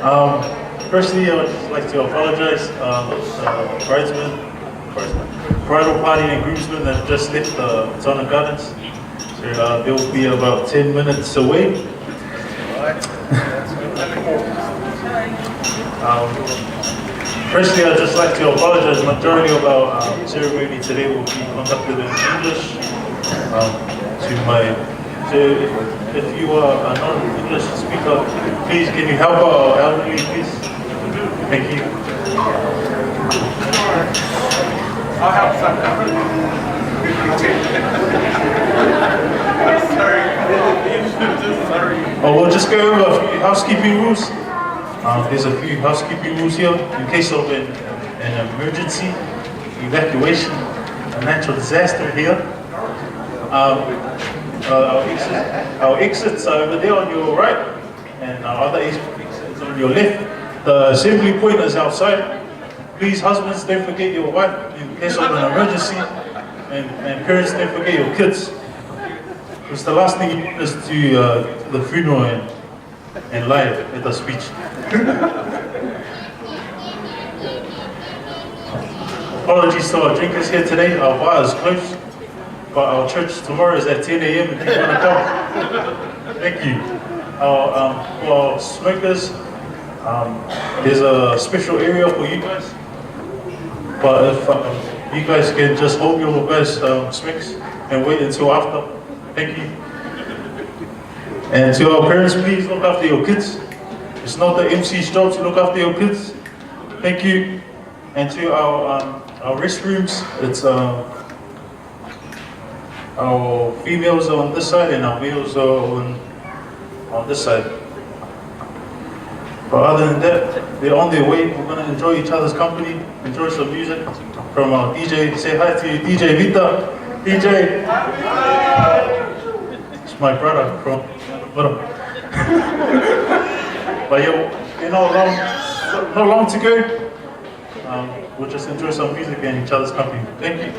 Firstly, I would just like to apologize. Bridal party and groomsmen have just left the Tongan Gardens. So they'll be about 10 minutes away. Firstly, I'd just like to apologize. The majority of our ceremony today will be conducted in English. If you are a non-English speaker, please can you help our elderly, please? Thank you. I'll help some. Sorry. We'll just go over a few housekeeping rules. There's a few housekeeping rules here in case of an emergency, evacuation, a natural disaster here. Our exits are over there on your right, and our other exits on your left. The assembly point is outside. Please, husbands, don't forget your wife in case of an emergency, and parents, don't forget your kids. Because the last thing you want is to the funeral and lie at the speech. Apologies to our drinkers here today. Our bar is closed, but our church tomorrow is at 10 a.m. if you want to come. Thank you. For our smokers, there's a special area for you guys. But if you guys can just hold your guys' smokes and wait until after. Thank you. And to our parents, please look after your kids. It's not the MC's job to look after your kids. Thank you. And to our restrooms, it's our females are on this side and our males are on this side. But other than that, they're on their way. We're going to enjoy each other's company, enjoy some music from our DJ. Say hi to DJ Vita. DJ. It's my brother from Lotu. But yeah, not long to go. We'll just enjoy some music and each other's company. Thank you.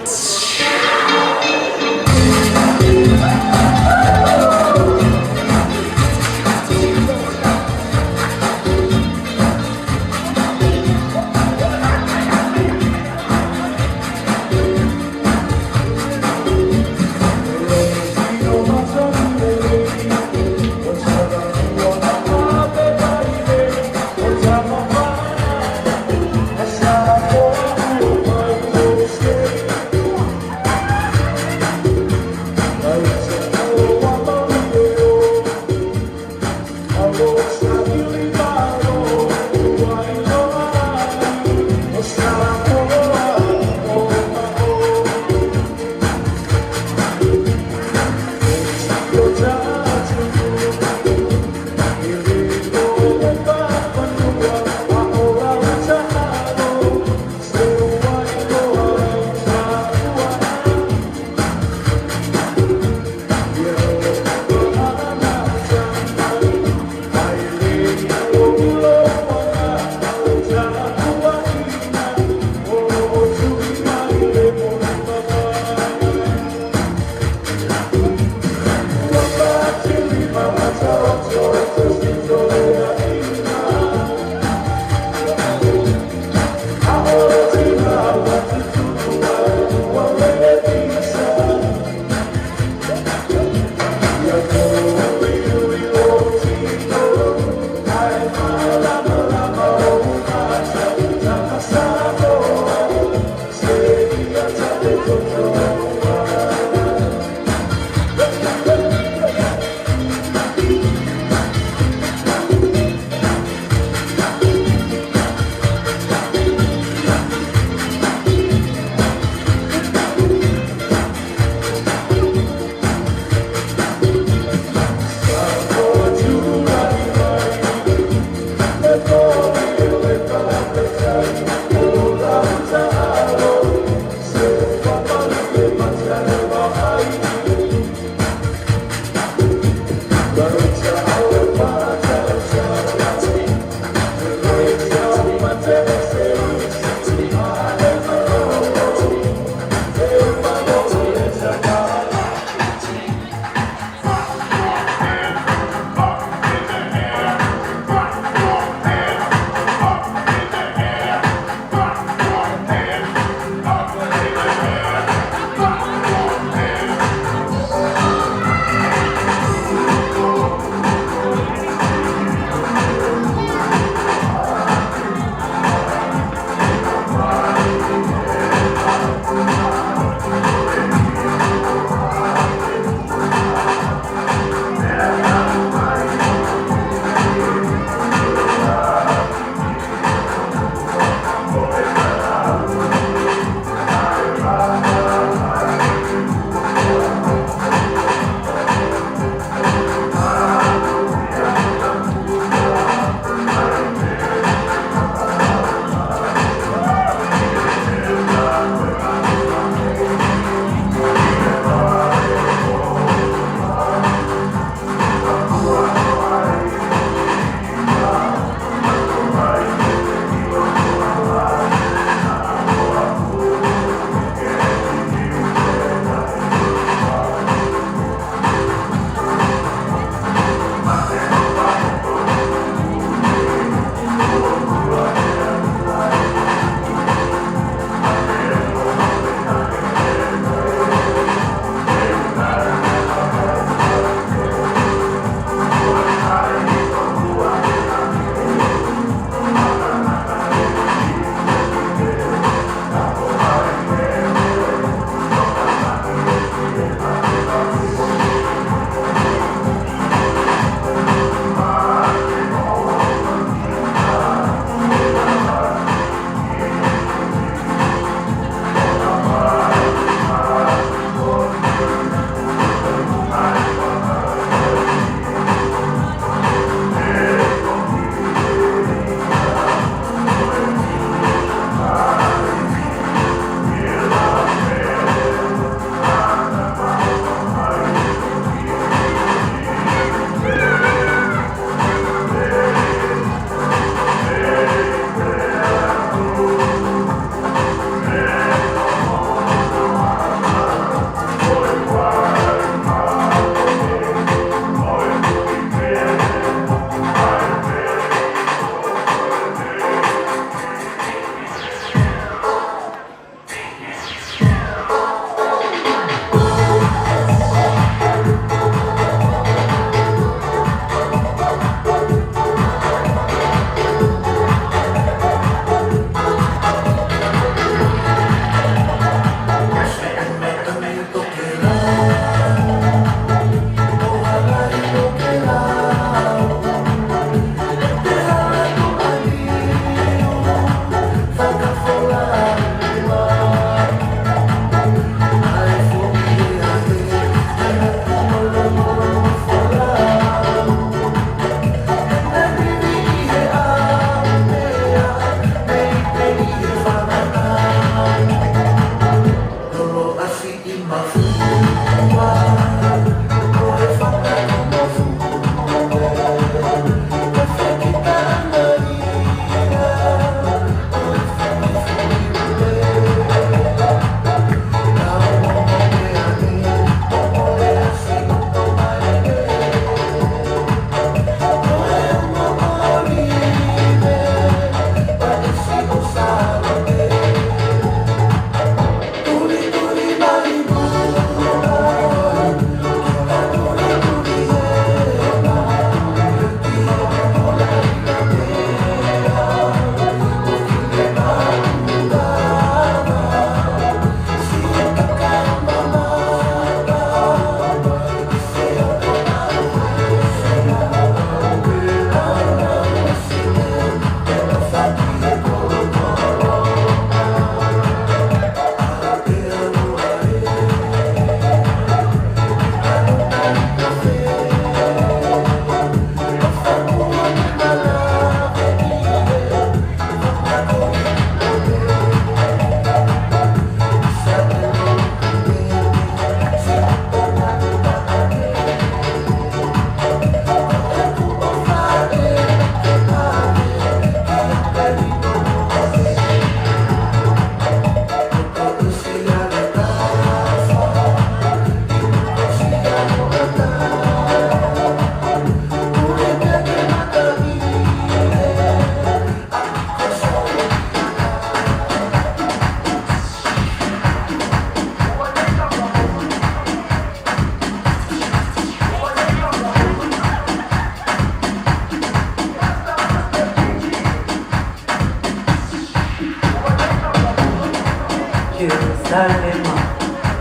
Jerusalem,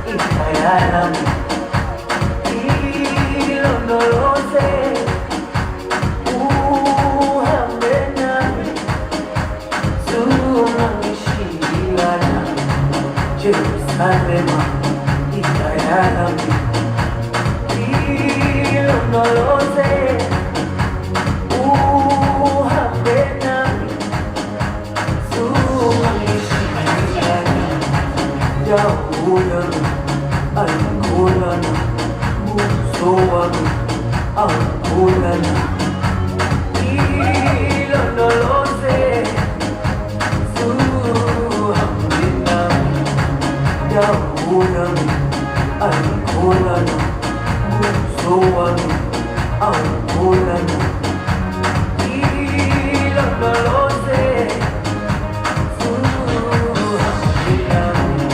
ikayalami, ilondoloze, uhambe nami, zungangishilana. Jerusalem, ikayalami, ilondoloze, uhambe nami, zungangishilana. Yakulana, alikulana, buso wami, alikulana, ilondoloze, zuhambe nami. Yakulana, alikulana, buso wami, alikulana, ilondoloze, zuhambe nami.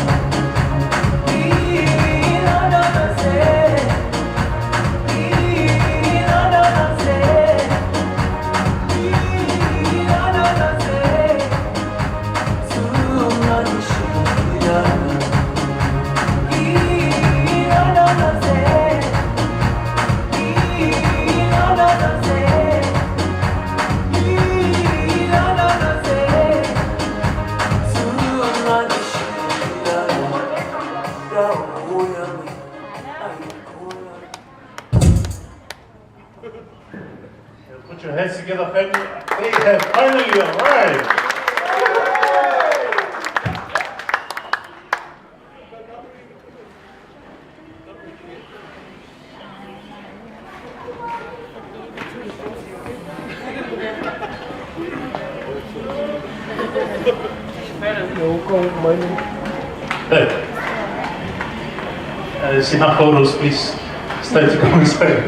Put your heads together, family. They have finally arrived. Hey. There's enough photos, please. Stay to come inside.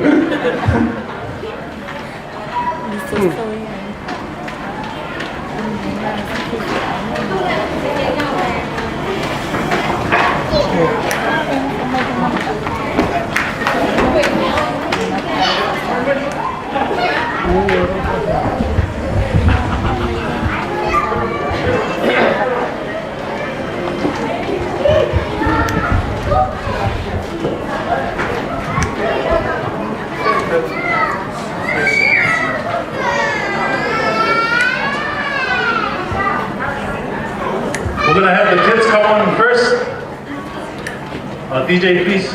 We're gonna have the kids come on first. DJ, please.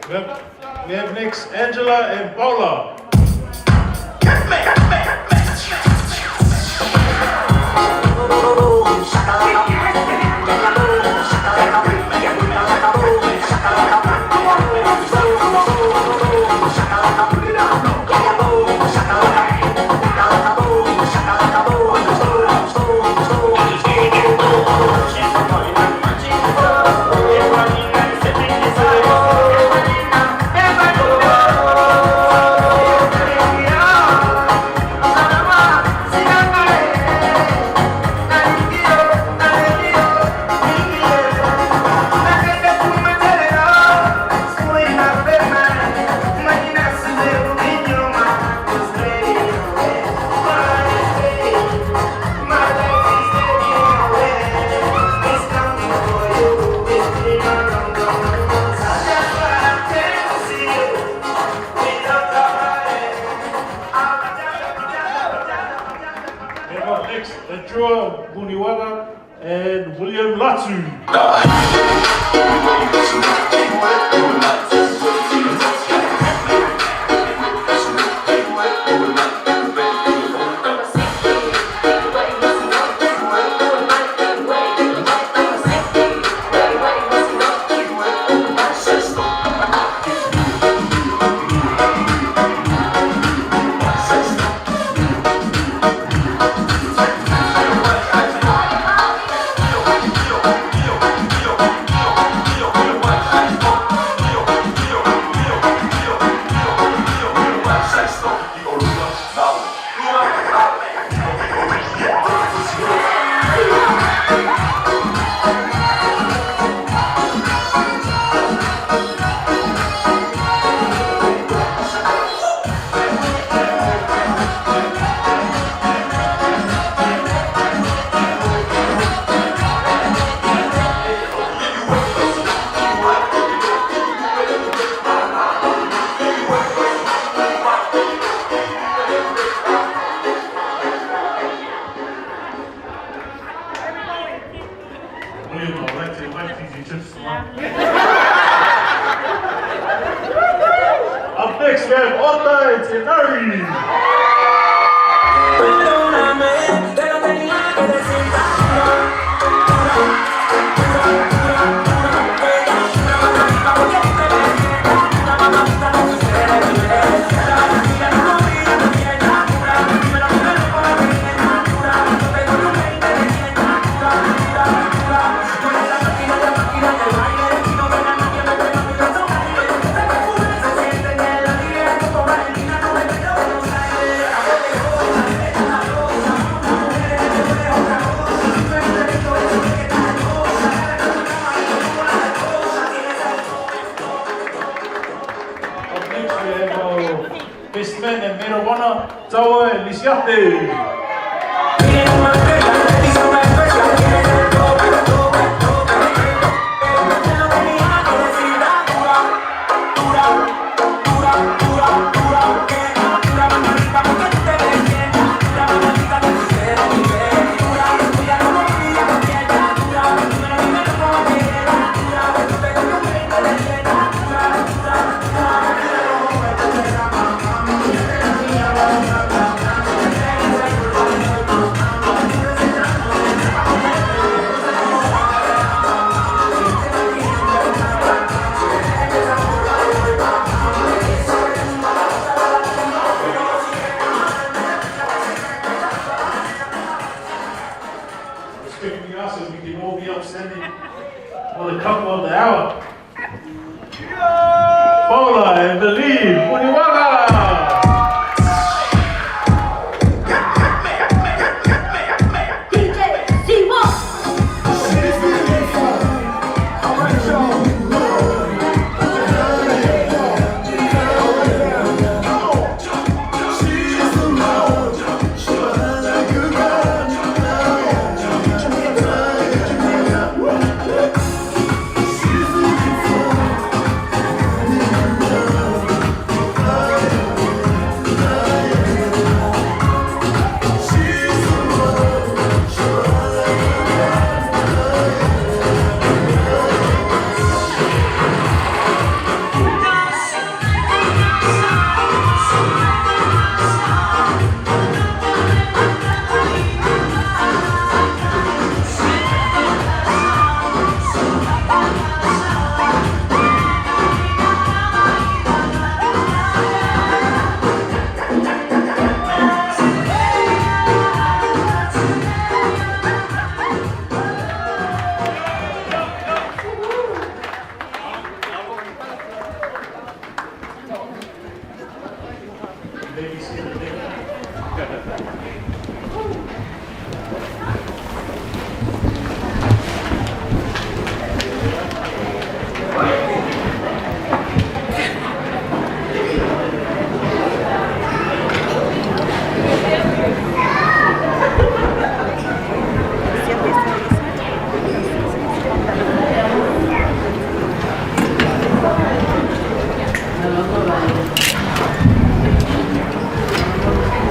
We have next Angela and Paula. Next, Valene Vuniwaga and Lotu. William, I'd like to invite you to Up next, we have Ota and Tenari. Best man and marijuana, Tawa and Lisiate. We can all be upstanding for the couple of the hour. Paula and Valene Vuniwaga.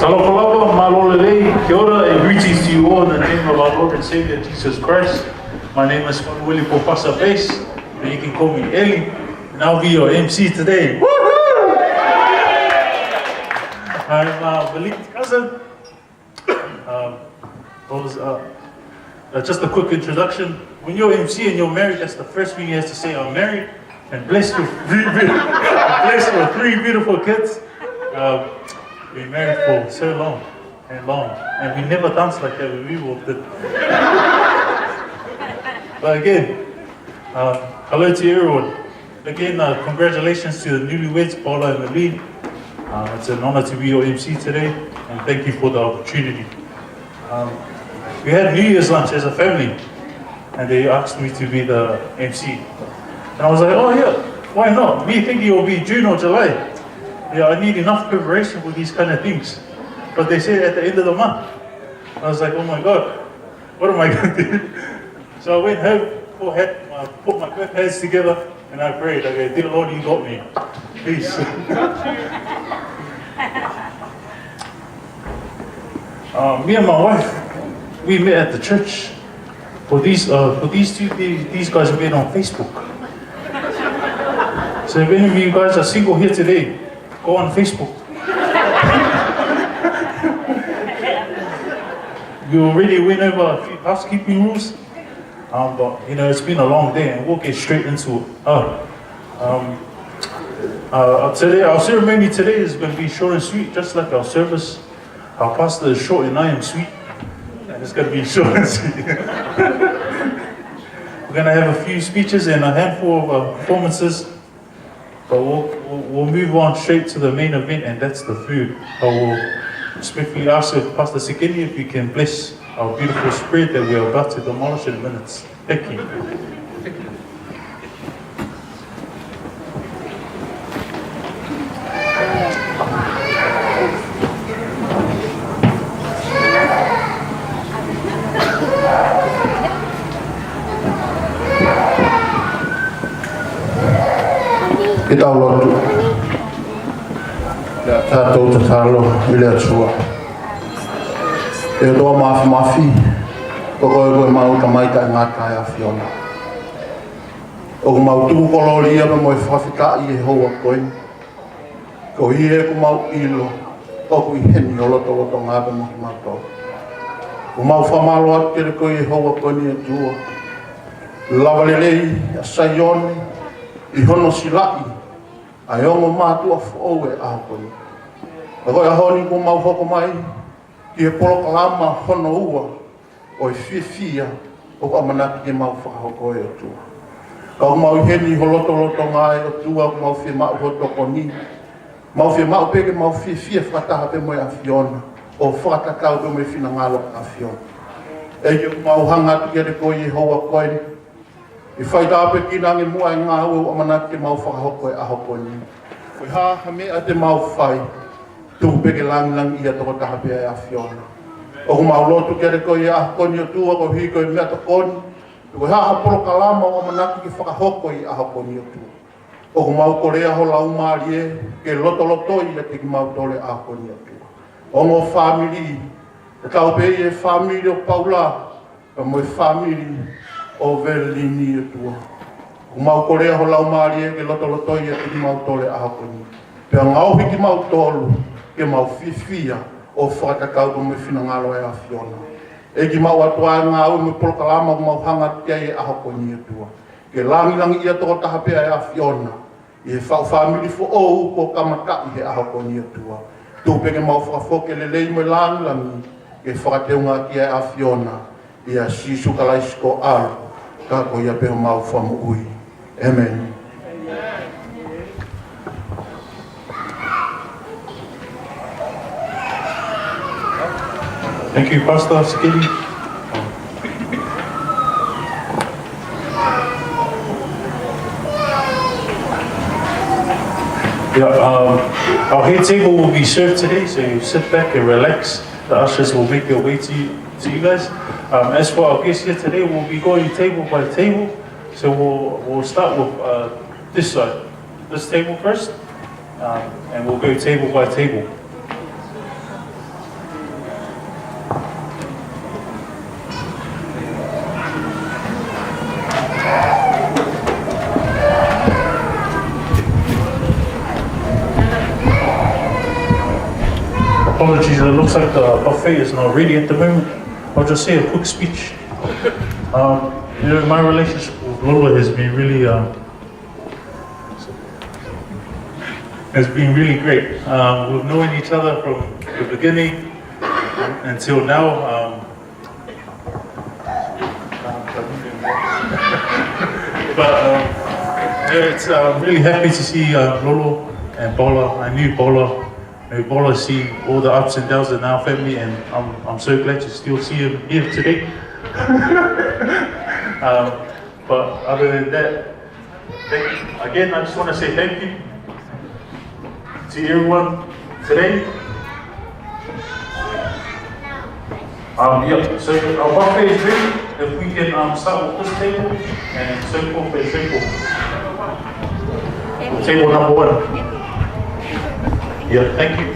Kalapalapa, Malolei, kia ora, and greetings to you all in the name of our Lord and Savior Jesus Christ. My name is Willie Popasa Bass, and you can call me Ellie, and I'll be your MC today. Woohoo! I'm Valene's cousin. Just a quick introduction. When you're MC and you're married, that's the first thing you have to say, I'm married, and blessed with three beautiful kids. We've been married for so long, and we never danced like that when we walked in. But again, hello to everyone. Again, congratulations to the newlyweds, Paula and Valene. It's an honor to be your MC today, and thank you for the opportunity. We had New Year's lunch as a family, and they asked me to be the MC. And I was like, oh yeah, why not? Me thinking it will be June or July. Yeah, I need enough preparation for these kind of things. But they said at the end of the month. I was like, oh my God, what am I going to do? So I went home, put my both hands together, and I prayed. I go, dear Lord, you got me. Please. Me and my wife, we met at the church. For these guys have been on Facebook. So if any of you guys are single here today, go on Facebook. We already went over a few housekeeping rules, but you know, it's been a long day and we'll get straight into it. Today, our ceremony today is going to be short and sweet, just like our service. Our pastor is short and I am sweet, and it's going to be short and sweet. We're going to have a few speeches and a handful of performances, but we'll move on straight to the main event, and that's the food. I will respectfully ask if Pastor Sikini if you can bless our beautiful spread that we're about to demolish in minutes. Thank you. Kita Lotu, tātou te talo I le atua. E roa mafi, koe mau tamaita I ngata e a Fiona. O mau tuku kolori ame mo e whawhita I e hoa koe. Ko hi e ko mau ilo, toku I heni o loto ngāpe mo ki mātou. O mau whamalo ake koe e hoa koe ni e tua. Lawa lelei, a saione, I hono silai. Ai ongo mātua whou e ahokoni. A koe ahoni ko mau hoko mai, ki he polo kalama hono ua, o I whiwhia, o ka manaki ke mau whakahoko e o tua. Ka o mau heni ho loto ngā e o tua, ko mau whia mau hotoko ni. Mau whia mau peke mau whiwhia whakataha pe moe a Fiona, o whakatakau pe moe whina ngalo a Fiona. E ki o mau hanga tu kere koe I hoa koe, I whaita pe kina nge mua I ngā ua o manaki ke mau whakahoko e ahoko ni. Koe ha mea te mau whai, tuku peke langi ia toko taha pe a Fiona. O ku mau lotu kere koe I ahoko ni o tua, ko hi koe mea tokoni. Koe ha poro kalama o manaki ke whakahoko I ahoko ni o tua. O ku mau korea ho lau maari e, ke loto I te ki mau tole ahoko ni o tua. O ngō whamiri, e tau pe I e whamiri o Paula, ka mo e whamiri o Valene o tua. O mau korea ho lau maari e ke loto I te ki mau tole ahoko ni. Pea ngauhi ki mau tolu, ke mau whiwhia o whakakau ko me whina ngalo e a Fiona. E ki mau atua ngā ua me polokalama ko mau hanga tia e ahoko ni o tua. Ke langi ia toko taha pea e a Fiona. I he whau whamiri fo ou ko kamakai he ahoko ni o tua. Tupe ke mau whakafoke lelei mo langi ke whakateunga kia e a Fiona. I a sisu kalaisiko alu. Ka ko ia peo mau whamu ui. Amen. Thank you, Pastor Sikini. Our head table will be served today, so you sit back and relax. The ushers will make their way to you guys. As for our guests here today, we'll be going table by table. So we'll start with this side, this table first, and we'll go table by table. Apologies, it looks like the buffet is not ready at the moment. I'll just say a quick speech. You know, my relationship with Lola has been really great. We've known each other from the beginning until now. But I'm really happy to see Lolo and Paula. I knew Paula see all the ups and downs in our family, and I'm so glad to still see him here today. But other than that, again, I just want to say thank you to everyone today. Yeah, so our buffet is ready. If we can start with this table and circle by circle. Table number 1. Yeah, thank you.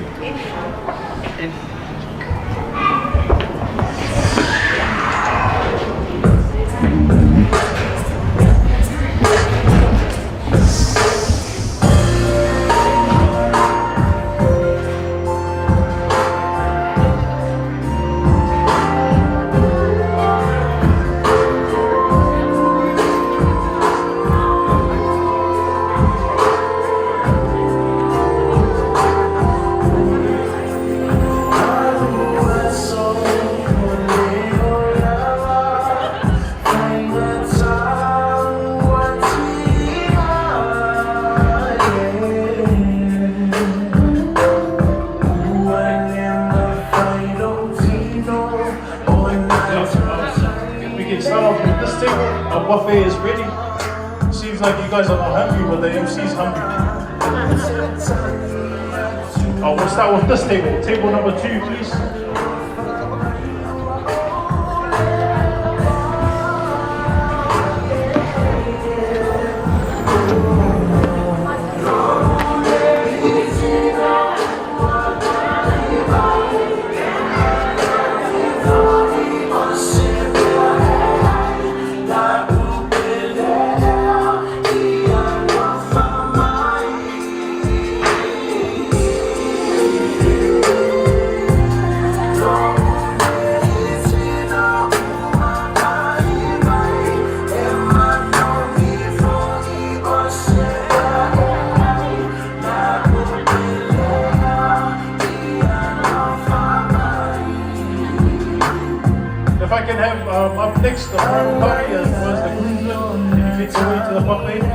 Buffet is ready. Seems like you guys are not hungry, but the MC's hungry. We'll start with this table. Table number 2, please. If I can have up next the front party as well as the groomsmen, can you make your way to the buffet, please?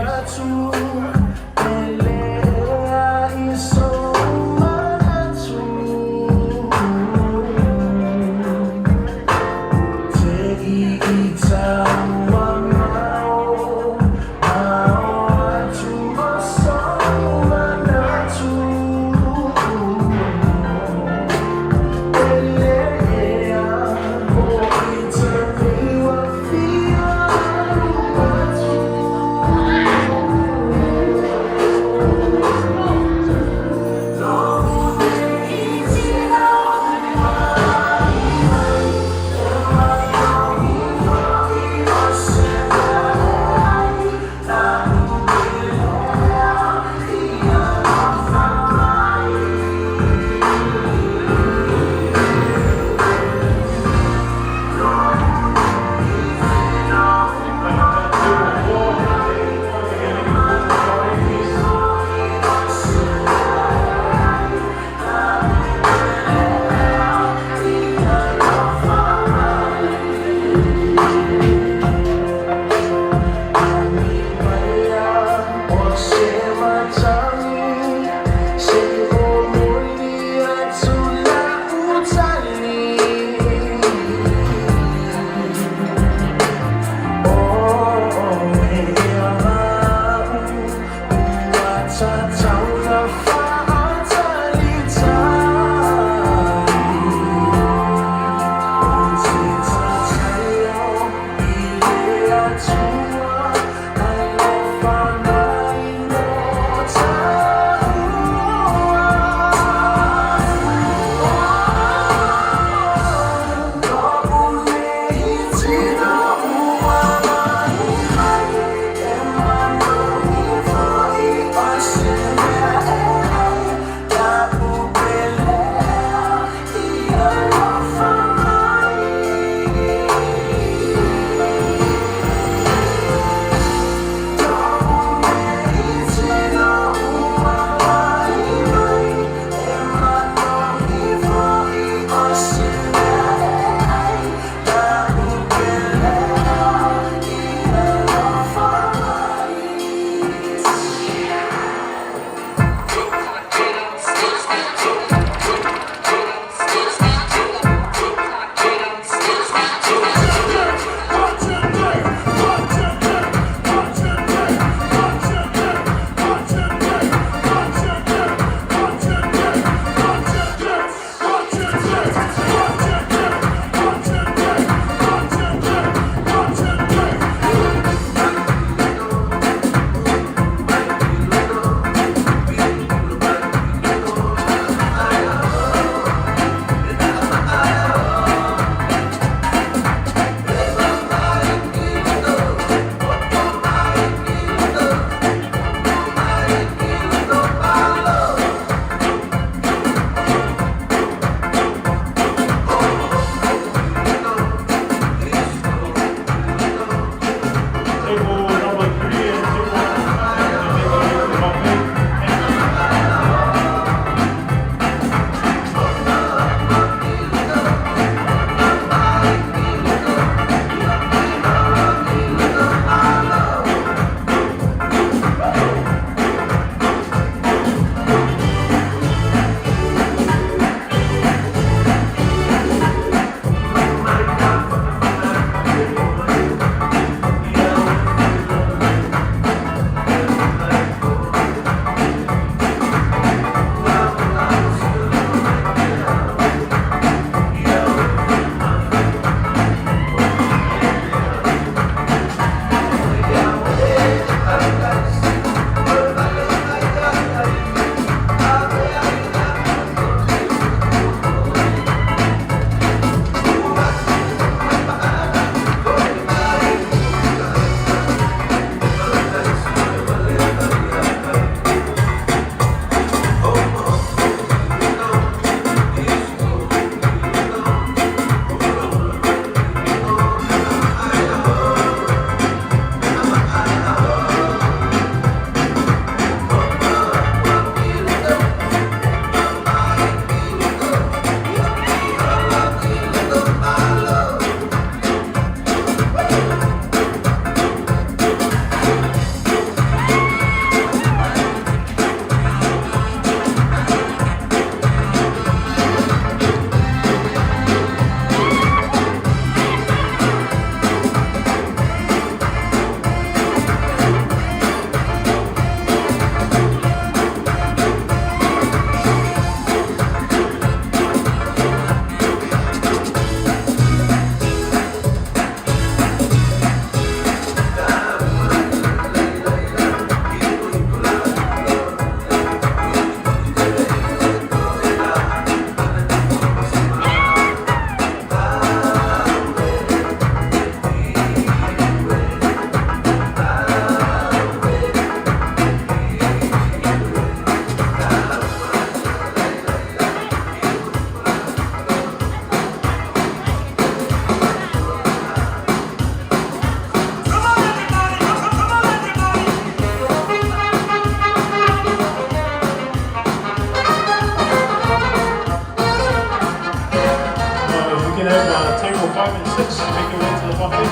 and 6, make your way to the buffet.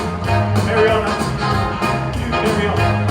Carry on, Nancy. You carry on.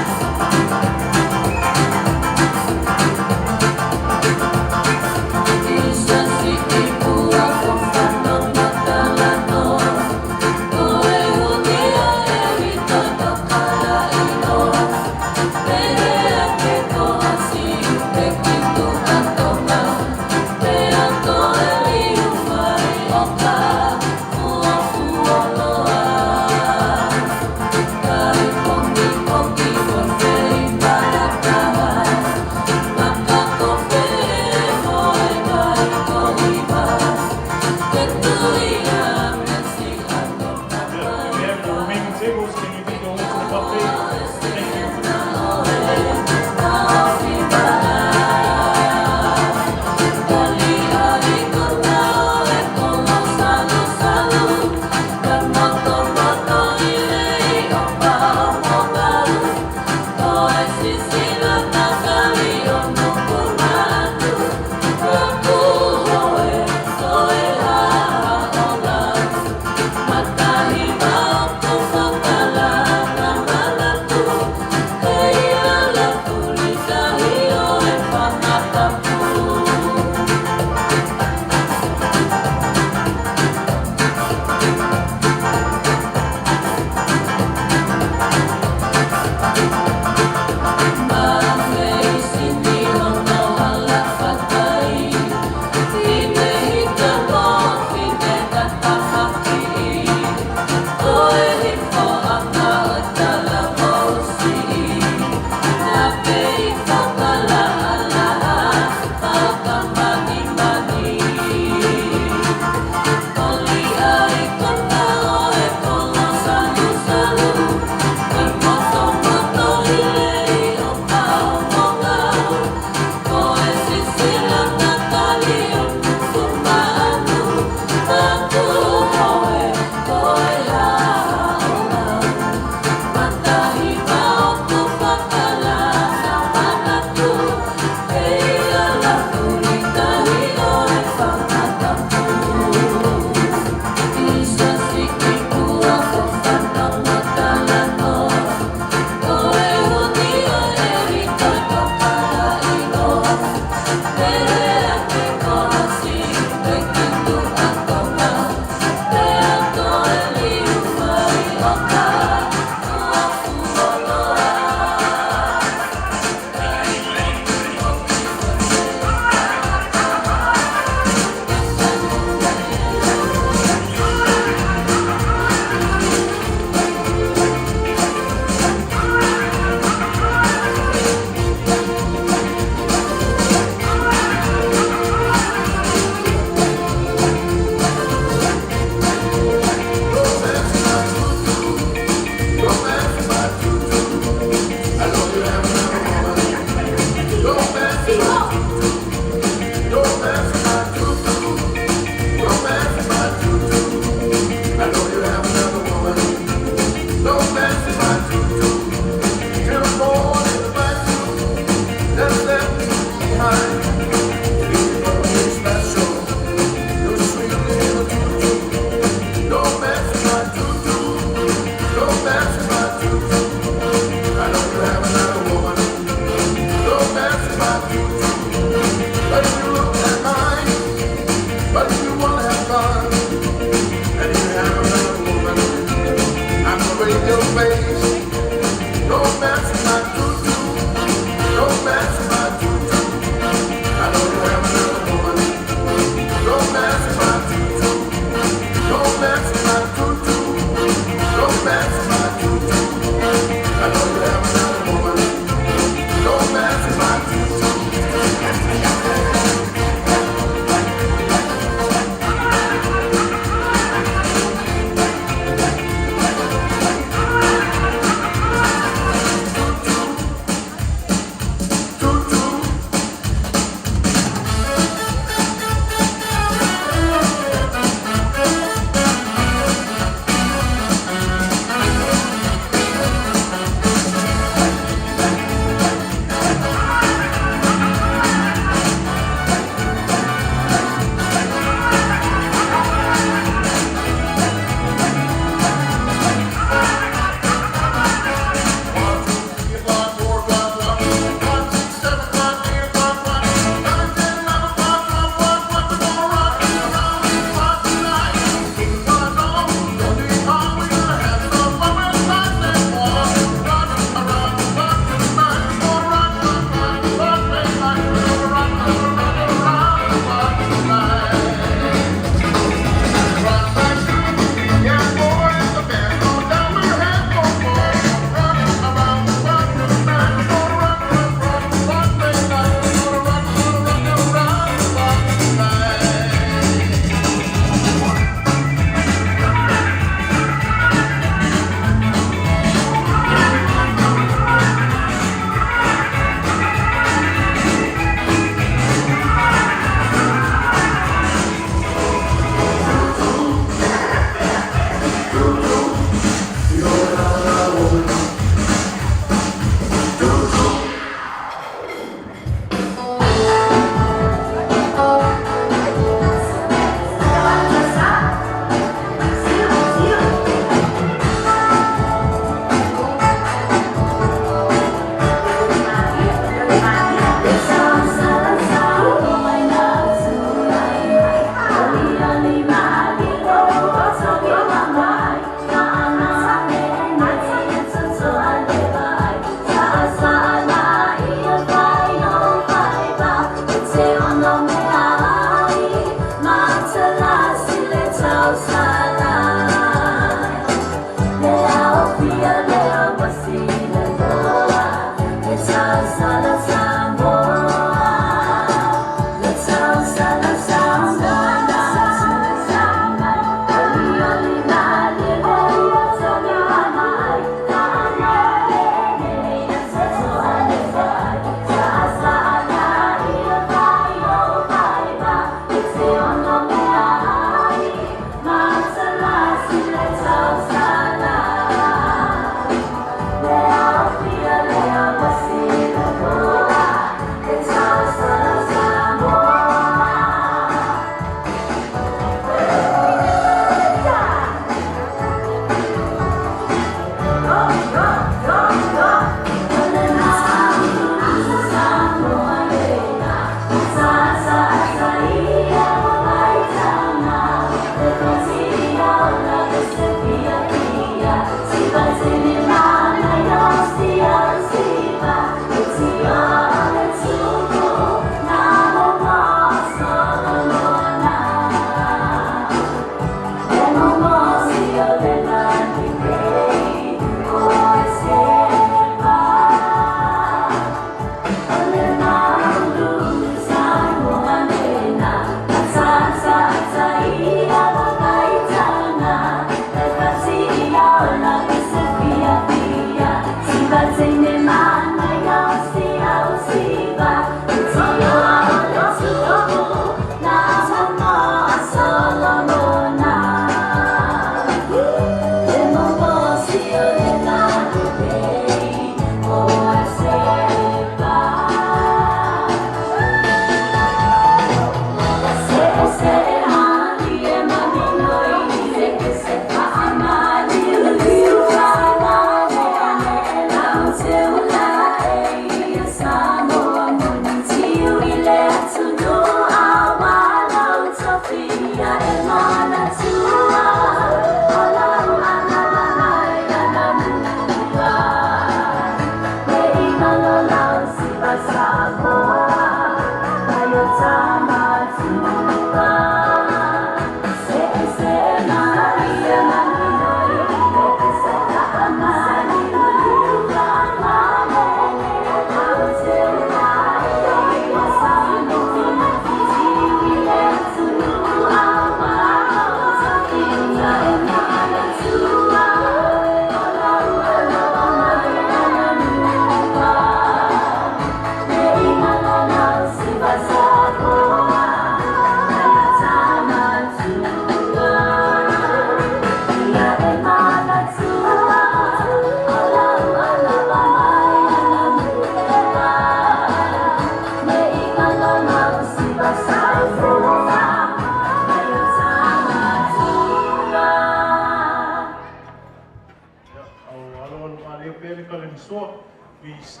store. Because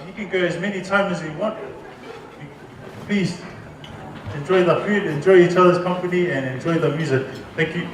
you can go as many times as you want. Please enjoy the food, enjoy each other's company, and enjoy the music. Thank you.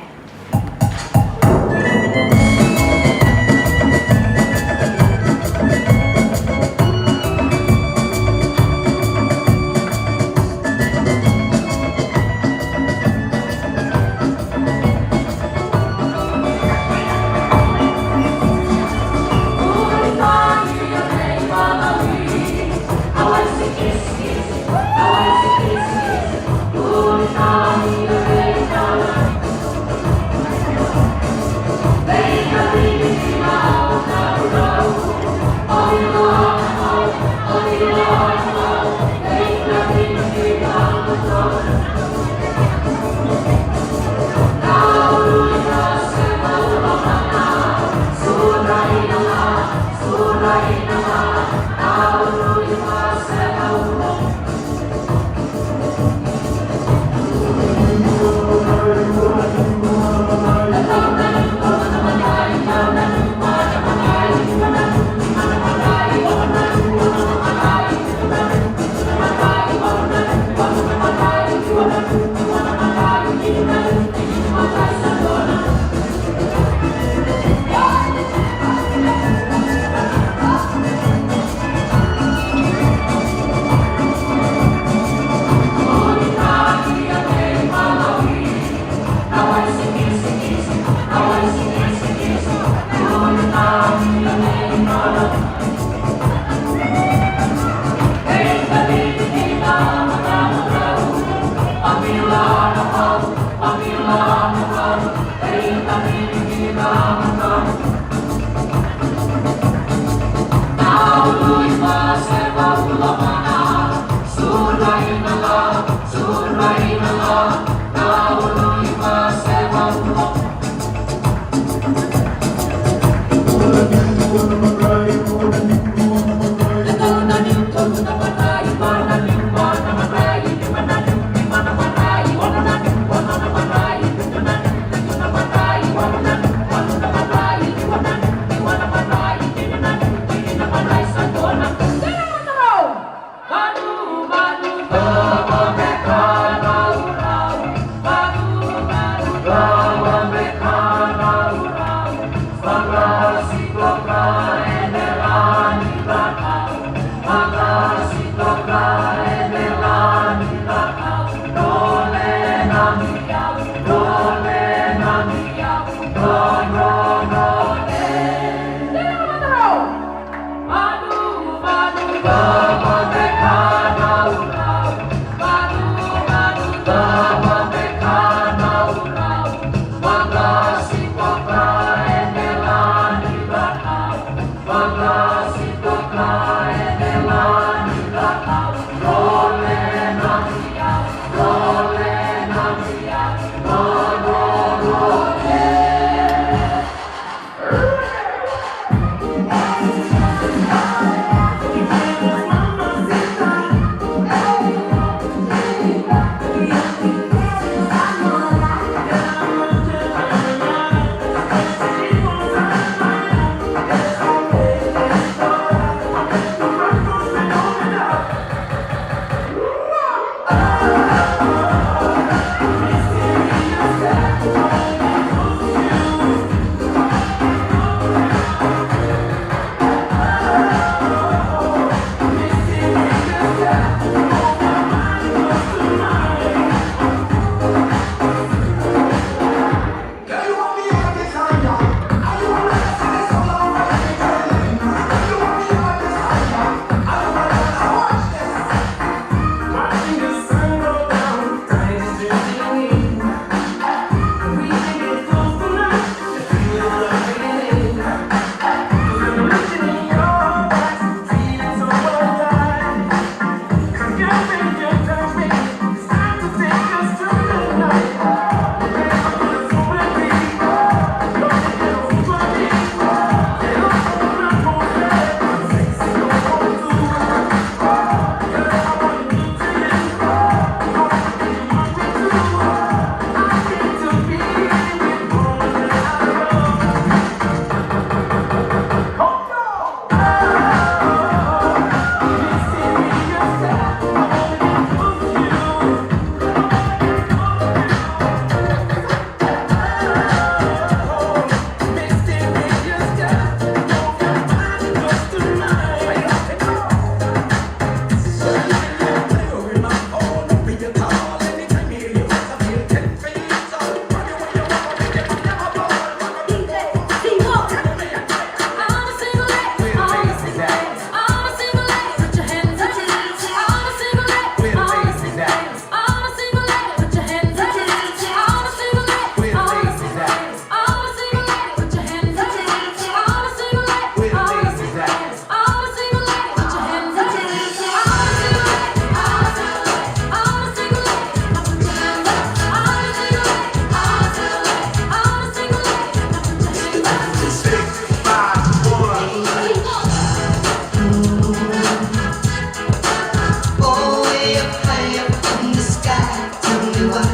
high up in the sky. Tell me why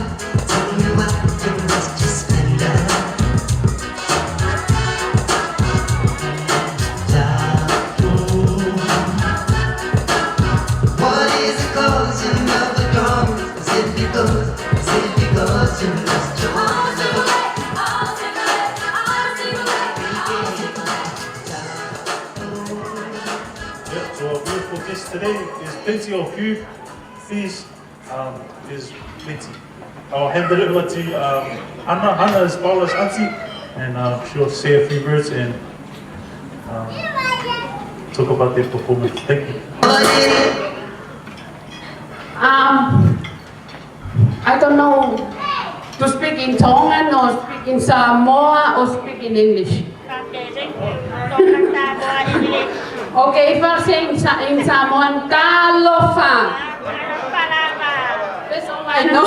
you lost your splendor. What is the cause you never come? Is it because you lost your So our beautiful guest today, there's plenty of food. Please, there's plenty. I'll hand it over to Hannah. Hannah is Paula's auntie, and she'll say a few words and talk about their performance. Thank you. I don't know to speak in Tongan or speak in Samoa or speak in English. Okay, if I say in Samoan, Kalofa. That's all I know.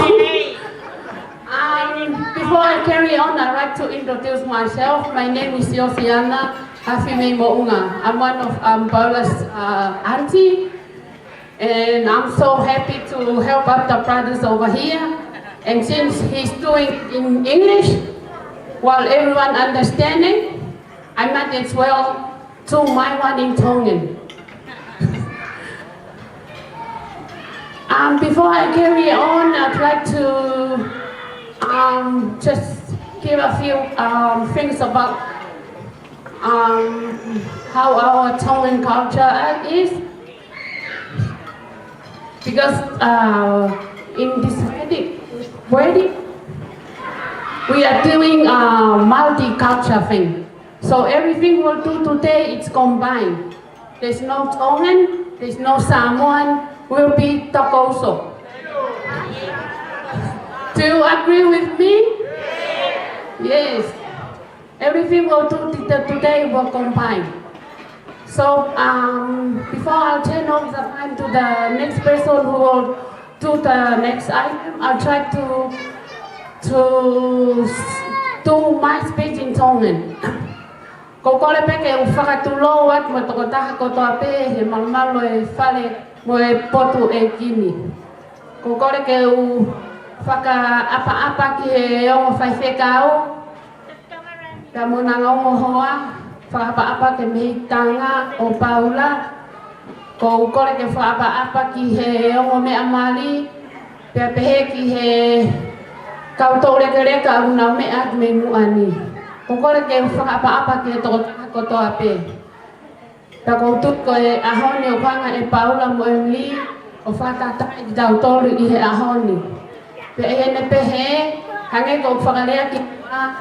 Before I carry on, I'd like to introduce myself. My name is Yosiana Hafime Mounga. I'm one of Paula's auntie. And I'm so happy to help out the brothers over here. And since he's doing in English, while everyone understanding, I might as well do my one in Tongan. Before I carry on, I'd like to just give a few things about how our Tongan culture is. Because in this wedding, we are doing a multi-culture thing. So everything we'll do today, it's combined. There's no Tongan, there's no Samoan, we'll be Tokoso. Do you agree with me? Yes. Everything we'll do today will combine. So before I'll turn over the time to the next person who will do the next item, I'll try to do my speech in Tongan. Ko kore peke u whakatulo wat mo toko taha kotoa pe he malmalo e whale mo e potu e kini. Ko kore ke u whaka-apa-apa ki he ongo whaiwhekao. Ka mona ngongo hoa, whaka-apa-apa ke mehitanga o Paula. Ko kore ke whaka-apa ki he ongo me amali. Pea pehe ki he kautou reka-reka unau me at me muani. Kung kore ke whaka-apa-apa ke toko kotoa pe. Ta koutuk ko e ahoni o panga e Paula mo emli o whakata i tau tolu i he ahoni. Pe e hene pehe, hange ko whakalea ki pa.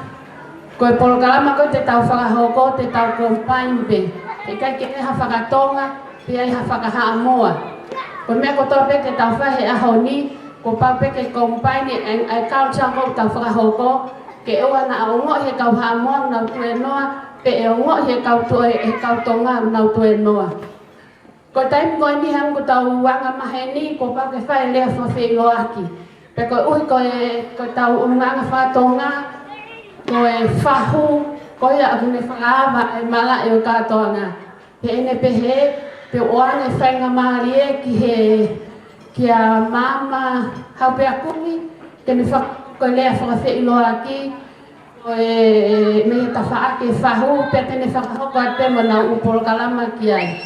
Ko e polokalama ko te tau whakahoko, te tau kompain pe. E kai ke e ha whakatonga, pe e ha whakaha amoa. Ko mea kotoa pe te tau whahe ahoni, ko pau pe ke kompain e culture ko tau whakahoko. Ke ewa na ongo he kau hamoa nau tue noa, pe e ongo he kau tonga nau tue noa. Ko taim ko ni ham ko tau wanga maheni, ko pa ke whae lea whawhengo aki. Pe ko ui ko tau umanga whatonga, ko e whahu, ko ia akune whakaava e mala e o katoanga. Pe ene pehe, pe oane whainga maari e ki a mama haupe akumi, kene ko lea whakawhelo aki, ko e me ta whaake whahu, pe tene whakahoko a te mana upolo kalama ki ai.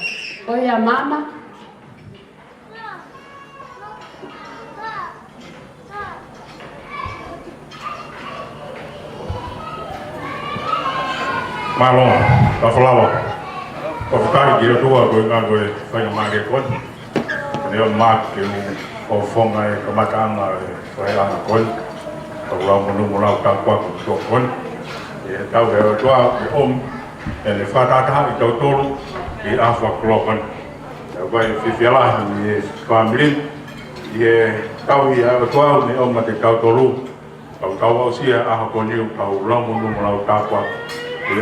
Ko ia mama. Malong, ka whalawa. Ko whakari ki rotua koe ngā koe whainga māke koe. Neo māke o whonga e kamataanga e whaelanga koe. Ka urau munu murau tā kua ku tō koe. E tau he rotua e om, e le whatataha i tau tōru i awha kuro koe. E wai whiwhiala i e whamilin, i e tau i a rotua ni om ma te tau tōru. Kau tau au sia aha koe niu, ka urau munu murau tā kua. Ko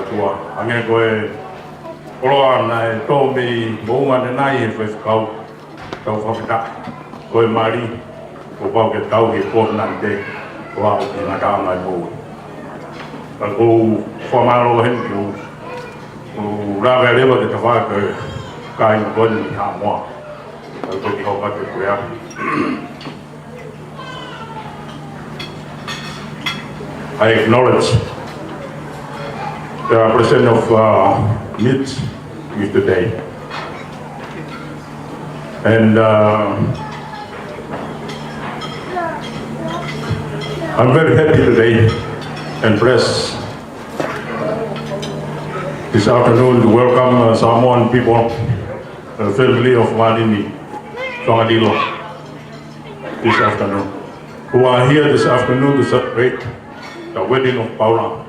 tua ange koe koloa na e tō mi mounga ne nai e whewhikau tau whawhita koe mari ko pau ke tau he kōna te ko au ki ngā tāma e mou ka kou whamaro hen ki u rāwea lewa te tawhaka kai koe ni hā moa toki hoka te kuea. I acknowledge the presence of Maid with today. And I'm very happy today and blessed this afternoon to welcome Samoan people, the family of Valene Vuniwaga this afternoon, who are here this afternoon to celebrate the wedding of Paula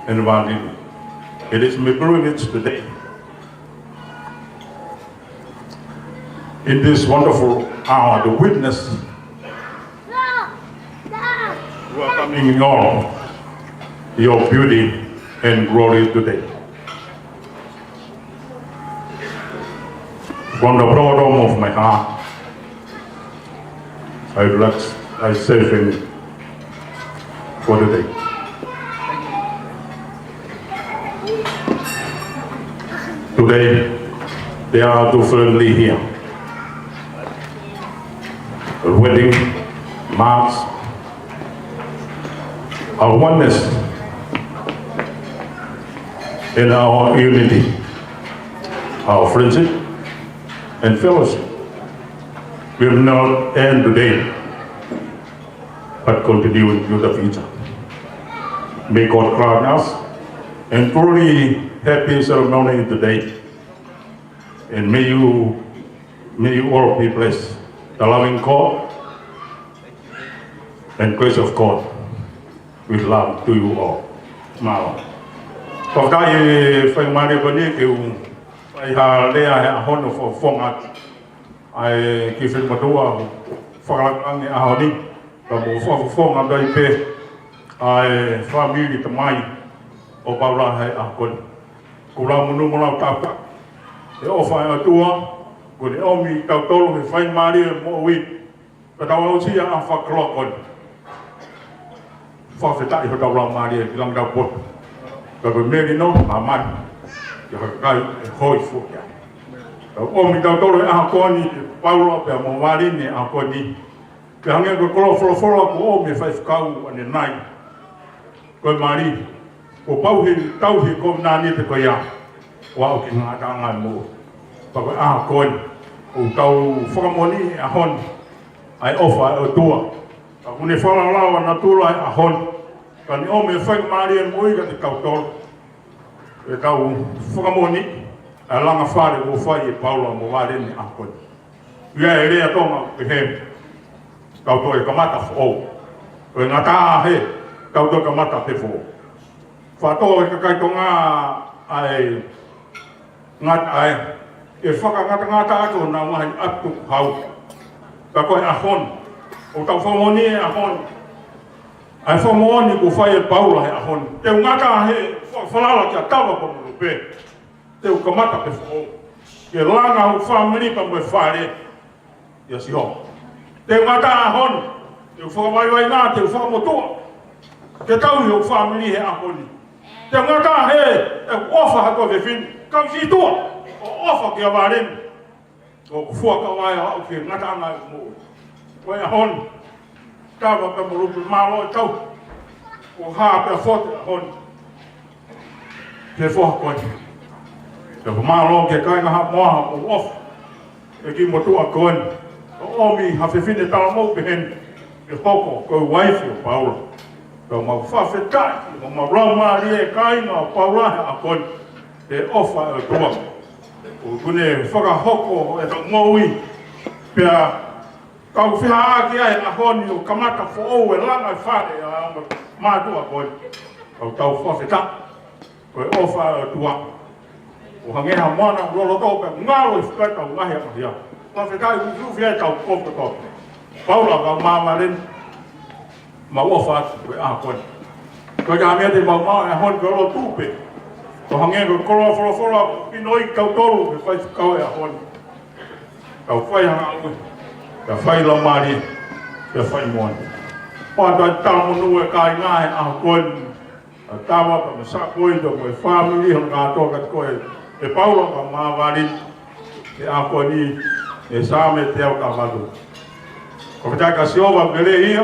and Valene. It is my privilege today, in this wonderful hour, to witness welcoming in all your beauty and glory today. From the bottom of my heart, I say thank you for today. Today, there are two family here. The wedding marks our oneness in our unity, our friendship and fellowship will not end today, but continue into the future. May God grant us a truly happy ceremony today, and may you all be blessed. The loving God and grace of God with love to you all. Mao. Ko dai fai mari bani ke ai ha le a hono fo fonga ai ki fil matua fa ang a honi ka mo fo fonga dai pe ai family tamai o Paula hai a kon kula munu mona ta e o fa tua ko le omi ka tolo he fai mari mo wi ka tau si a fa klo kon fa fe tai ho tau mari lang da pot ka be meri no maman ya ka hoi fu ya omi ka tolo a kon ni Paula pe mo mari ni a kon ni ka hange ko klo flo ko omi fa kau ane nai ko mari ko pau he ko na ni te ko ya wa ki nga ta nga mo pa ko a kon o tau whakamoni a hon ai ofa o tua. Ka kune whalalawa na tula a hon. Ka ni ome whai maari e mui ka te kautoro. E tau whakamoni a langa whare o whai e Paula mo Valene a kon. Ia e rea tonga ke he kautoro e kamata whao. Ko e ngata he kautoro kamata te whao. Whatoa e kakai tonga ai ngat ai e whakangata ako na mahi atu hau. Ka koe a hon. O tau whamoni e a hon. Ai whamoni ko whai e Paula he a hon. Teu ngata he whalala kia tawa pa mulu pe. Teu kamata pe whao. Ke langa u whamiri pa mwe whare. Ia si ho. Teu ngata a hon. Teu whakawaiwai ngā teu whakamotua. Ke tau hi u whamiri he a honi. Teu ngata he e ofa hako ve fin. Kau si tua. O ofa ki a Valene o fuaka wai au ki ngata anga mo koe a hon tawa pe morupu malo tau o haa pe fote a hon ke fuaka koe te po malo ke kai ngaha moha o ofa e ki motua koe o omi hawhewhine tala mou pe hen ke hoko koe waifi o Paula ko mau whawhetai ko mau raumari e kai ngā Paula a koe te ofa e tua o kune whakahoko e tau ngoi pia kau whiha aki ai a honi o kamata who'ou e langa e whare a anga mātua koe kau tau whawheta koe ofa e tua o hangeha moana rolo tōpe ngaro i whukai tau ngahi a mahia whawheta i uwhi e tau kōpta tōpe Paula ka Valene ma ofa atu koe a koe koe ka mea te mau e honi koe rolo tūpe ko hangen ko kolo folo pinoi kau tolu ke fai kau e a honi kau fai hanga ui ka fai la mari ke fai moani pātai tāmu nu e kai ngahe a koen a tāwa ka masa koe to koe family hanga toka koe e Paula ka Valene ke a koe ni e sa me te au kamalu. Ko whatai ka siova mele ia,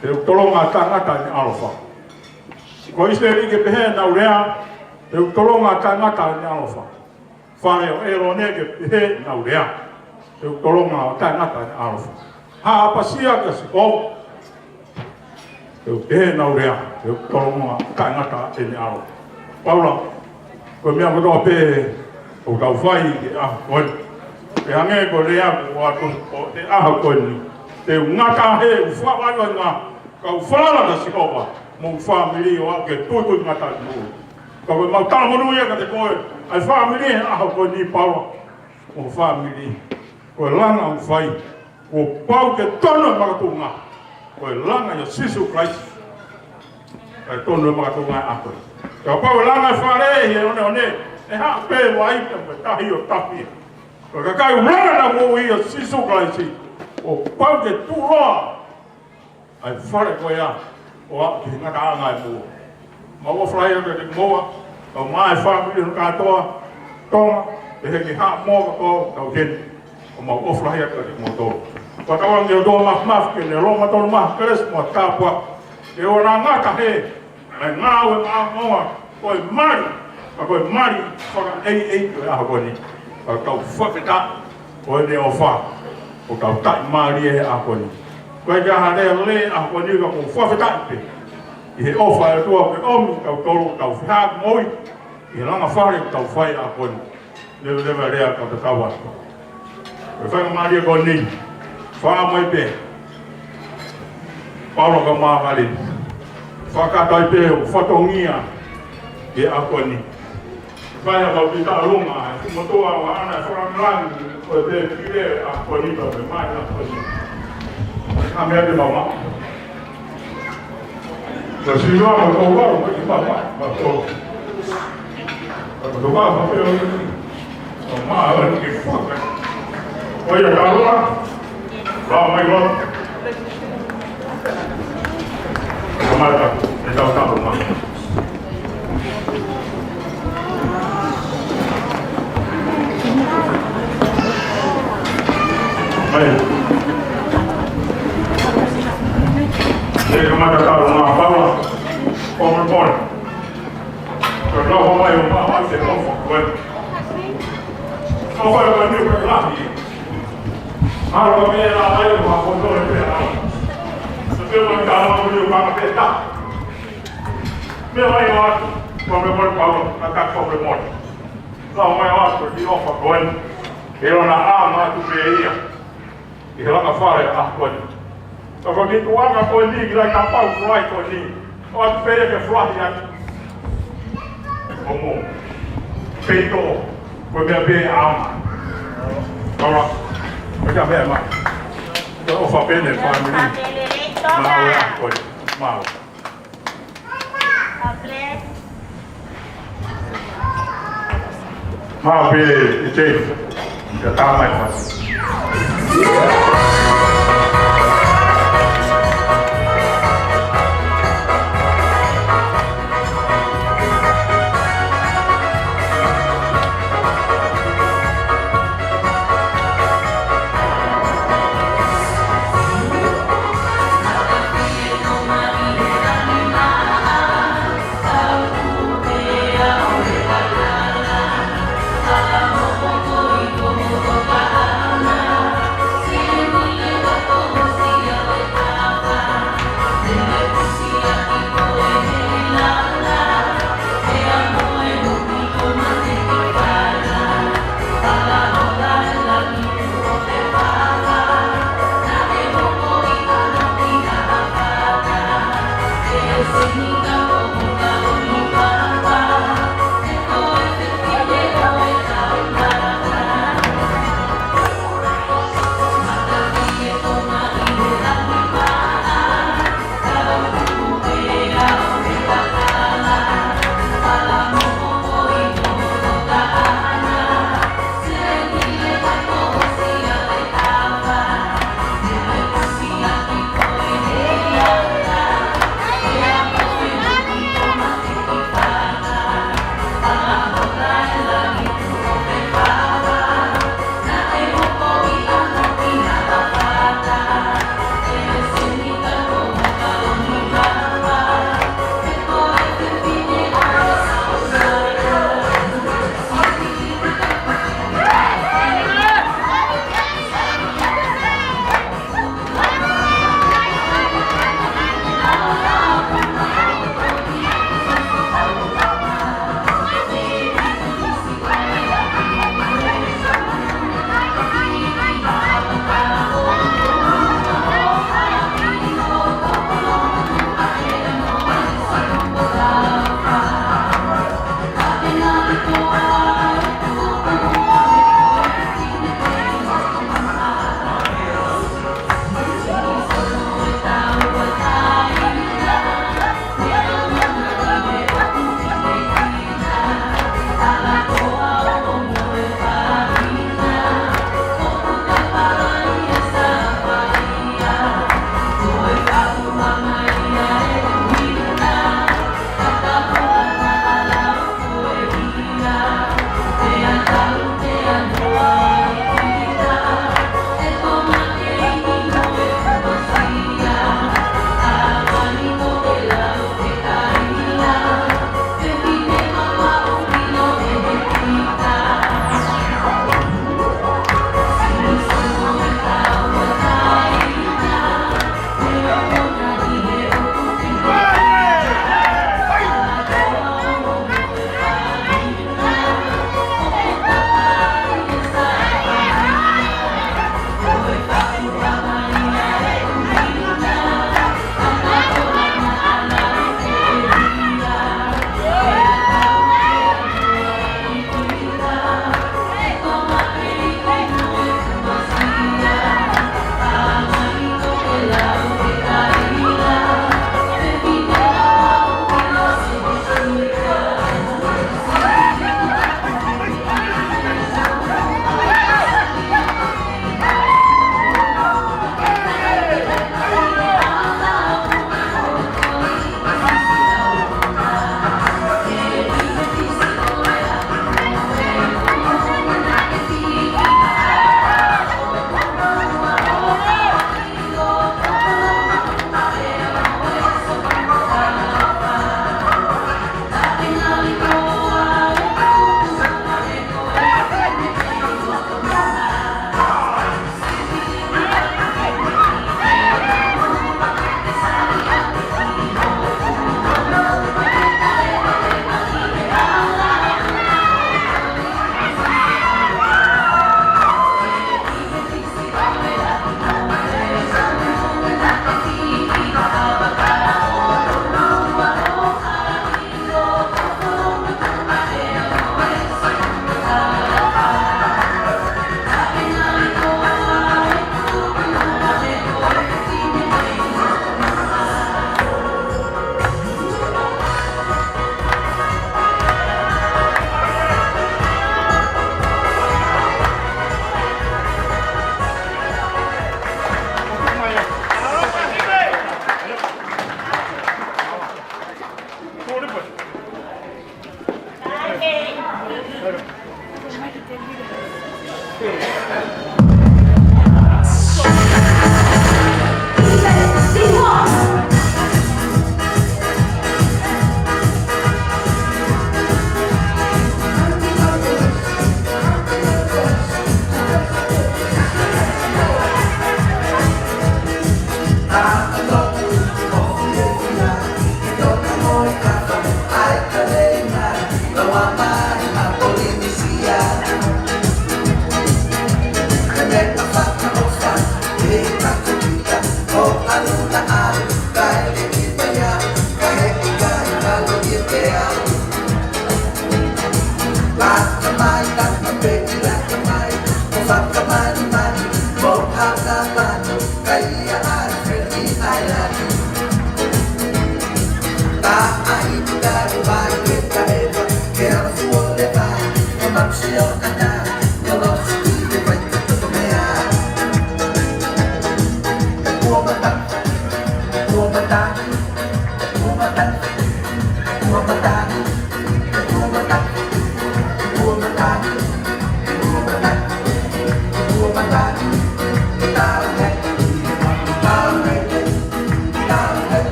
te utolonga tangata ni alofa. Ko iste rike pehe na urea, te utolonga tangata ni alofa. Whare o ero nege pehe na urea, te utolonga tangata ni alofa. Ha apasia ka si o, te pehe na urea, te utolonga tangata ni alofa. Paula, ko mea kotoa pehe, o tau whai ke aha koni. Te hange ko rea ko atu o te aha koni. Te ngata he u whawaiwa ngā. Ka u whalala ka si opa. Mo u whamiri o ake tui kui ngata nuu. Ka koe mau tala monu ia ka te koe. Ai whamiri he aha koni Paula. Mo u whamiri. Koe langa u whai. Ko pau ke tono makatunga. Koe langa ya Sisu Christ. Kai tono makatunga ako. Ka pau langa whare he one. E haa pē wai ka me tahi o tahi. Ka kakai umanga na mo ia Sisu Christ. O pau ke tūroa. Ai whare koe a. O a ki ngata anga e mua. Ma o whrai o te moa. O mai whamiri no katoa. Tonga. E he ki haa moa ko tau keni. O ma o whrai o te moa tō. Whakawang e o tō maf ke ne roma tō maf keres mo tāpua. E o rā ngata he. Ai ngā ue maa moa. Koe mari. Ka koe mari whaka ei koe aha koni. Ka tau whakita koe ne o wha. O tau tai mari e aha koni. Koe kia ha rea le aha koni ka ko whakita i pe. I he ofa e tua koe omi tau tolu tau whihak moi. I he langa whare tau whai aha koni. Lewa rea ka te kawa. Koe whaka mari e koni. Whaa mai pe. Paula ka maa hali. Whakatai pe o whatongia. E aha koni. Vai a voltar lunga, como tu a ana franlang, poder viver a política de mais a política. A minha de mamãe. O senhor não concorda com o papai, mas o papai foi o mais que foca. Olha a lua, lá mais lá. Então tá bom. Jadi kemana tahu rumah bawah, kompor. Kalau rumah yang bawah saya kompor. Kompor kan dia berlari. Kalau kami yang lain rumah kompor itu ya. Sebelum kalau dia bang peta. Memang yang kompor bawah, nak kompor. Kalau mai waktu di offer koin, kalau nak ama tu beria. Ihla ka fare a koin. So ko gitu anga koin ni gira ka pau fry koin ni. O pere ke fry ya. Omo. Peito. Ko me be ama. Ora. Ko ja be ma. O fa bene family. Ma o koin. Ma. Ma be ite. Ya ta mai fas. Ah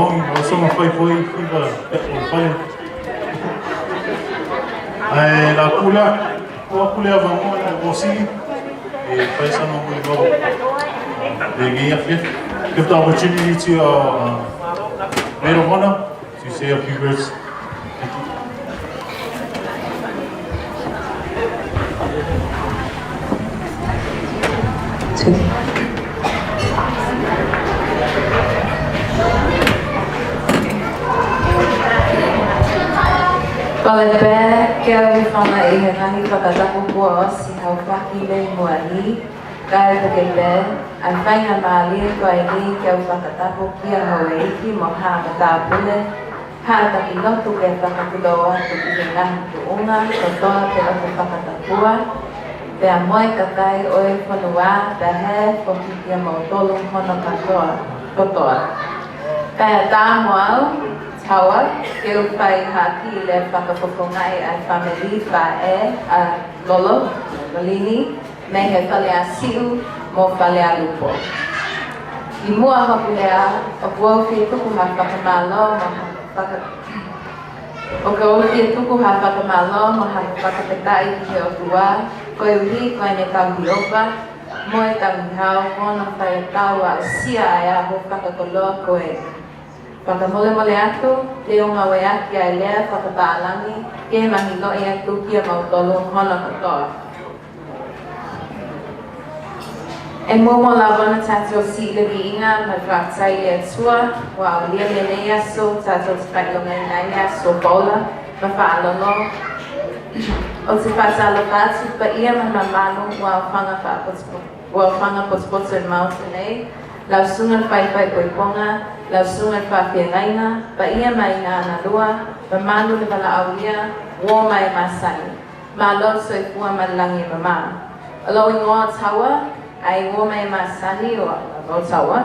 hongi, o songa whai poi, whiwa, o whai. Ai, la kula, kua kule a vangoa na vosi, e whai sama mui wau. E ngia whia. Give the opportunity to our Maid of Honor to say a few words. Palepe, que eu whanga I he ngahi whakatako kua o si hau whaki lei mua ni, kai whakepe, an whainga maali ko ai ni ke au whakatako kia hau e iki mo haa mata pule, haa taki lotu ke whakatuloa tu ki he ngahi tu unga, ko toa ke lotu whakatakua, pea moe kakai oe whanua, pea he whoki kia mau tolu hono katoa, kotoa. Pea tā moau, tawa, ke uwhai haki le whakawhokongai ai whameli whae a Lolo, Valene, me he whale a siu mo whale a lupo. I mua hoku lea, o kua uwhi tuku ha whakamalo mo o ka uwhi tuku ha whakamalo mo ha whakapetai ki he o tua, koe uhi koe ne tau hi opa, mo e tau hi hao, mono whai tau a sia ai a ho whakakoloa koe. Whakamole mole atu, te o ngā wea ki ai lea whakapālangi, ke he mahi no e atu kia mautolo hono katoa. E momo la wana tato si levi inga ma whaktai e tua, wa o lia me nei aso, tato tikai o ngai nai aso Paula, ma whaalono. O te whatalo pātu, pa ia ma mamano wa o whanga potpoto e mauta nei, lau sunga whai whai poiponga, lau sunga whawhia ngaina, pa ia mai ngā nalua, pa manu le wala aulia, wō mai masani, ma lo so I fua malangi mama. Alo I ngō tawa, ai wō mai masani o lo tawa,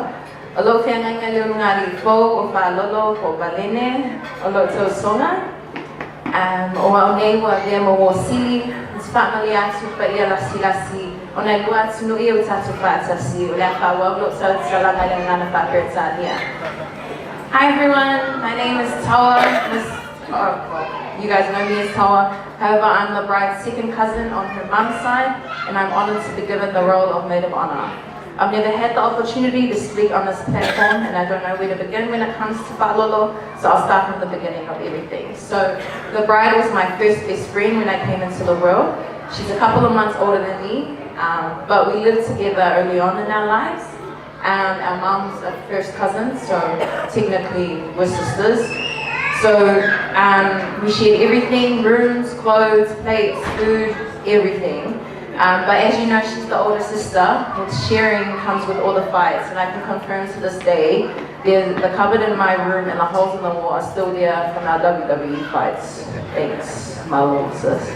alo whia ngainga leo ngāri fō o whalolo o Valene, alo tau songa, o au nei wa vea mo wō sili, whamali atu pa ia lasi, o nei lua atu nui o tatu whaatasi, o lea whaua o tau talanga le ngana whapertania. Hi everyone, my name is Tawa. You guys know me as Tawa. However, I'm the bride's second cousin on her mum's side, and I'm honored to be given the role of Maid of Honor. I've never had the opportunity to speak on this platform, and I don't know where to begin when it comes to Whalolo, so I'll start from the beginning of everything. So, the bride was my first best friend when I came into the world. She's a couple of months older than me, but we lived together early on in our lives. Our mums are first cousins, so technically we're sisters. So we shared everything, rooms, clothes, plates, food, everything. But as you know, she's the older sister. With sharing comes with all the fights, and I can confirm to this day, the cupboard in my room and the holes in the wall are still there from our WWE fights. Thanks, my little sis.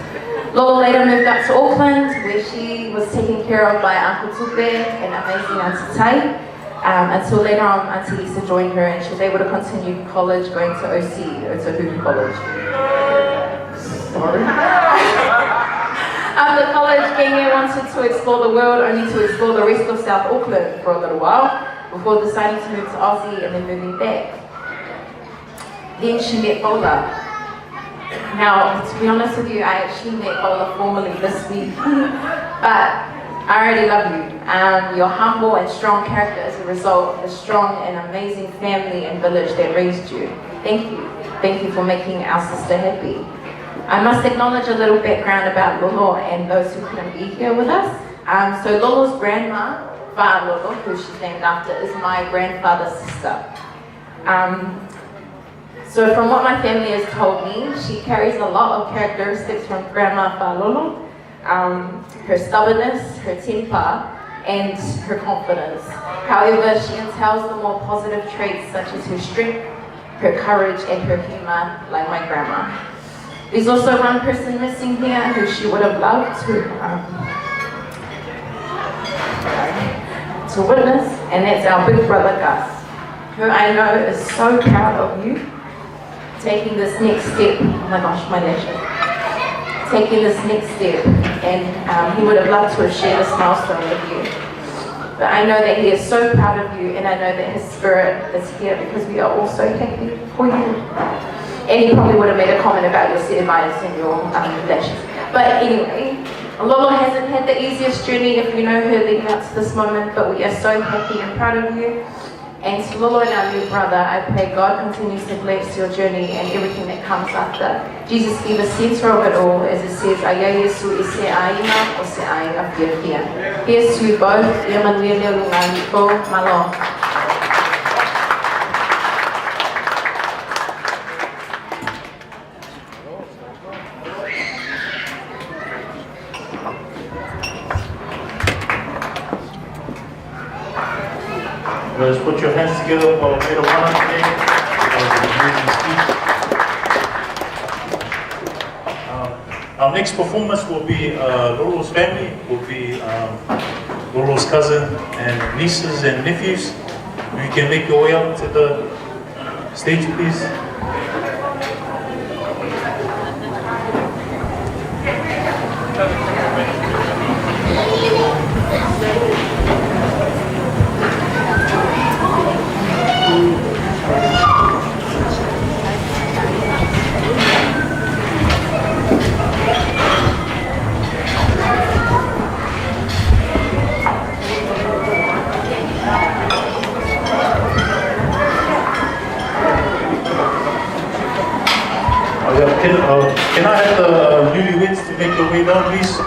Lolo later moved up to Auckland, where she was taken care of by Uncle Tupe and amazing Auntie Tai. Until later on, Auntie Lisa joined her and she was able to continue college, going to OC, Otahuhu College. Sorry. After college, Kenya wanted to explore the world, only to explore the rest of South Auckland for a little while, before deciding to move to Aussie and then moving back. Then she met Paula. Now, to be honest with you, I actually met Paula formally this week, but I already love you. You're humble and strong character as a result of the strong and amazing family and village that raised you. Thank you. Thank you for making our sister happy. I must acknowledge a little background about Lolo and those who couldn't be here with us. So Lolo's grandma, Fa Lolo, who she's named after, is my grandfather's sister. So from what my family has told me, she carries a lot of characteristics from Grandma Fa Lolo. Her stubbornness, her temper, and her confidence. However, she entails the more positive traits such as her strength, her courage, and her humor, like my grandma. There's also one person missing here who she would have loved to witness, and that's our big brother Gus, who I know is so proud of you, taking this next step. Oh my gosh, my lashes. Taking this next step, and he would have loved to have shared this milestone with you. But I know that He is so proud of you, and I know that His Spirit is here because we are all so happy for you. And He probably would have made a comment about your ceremonies and your lashes. But anyway, Lolo hasn't had the easiest journey, if you know her, leading up to this moment, but we are so happy and proud of you. And to Lolo and our new brother, I pray God continues to bless your journey and everything that comes after. Jesus be the center of it all, as it says, Aya Yesu I se aina o se aina whiawhia. Here's to you both, ia manuia leo lunga ko malo. Let's put your hands together for Maid today. Our next performance will be Lolo's family, will be Lolo's cousin and nieces and nephews. You can make your way up to the stage, please. Can I have the newlyweds to make your way down, please?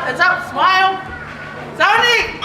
Heads up, smile. Tony!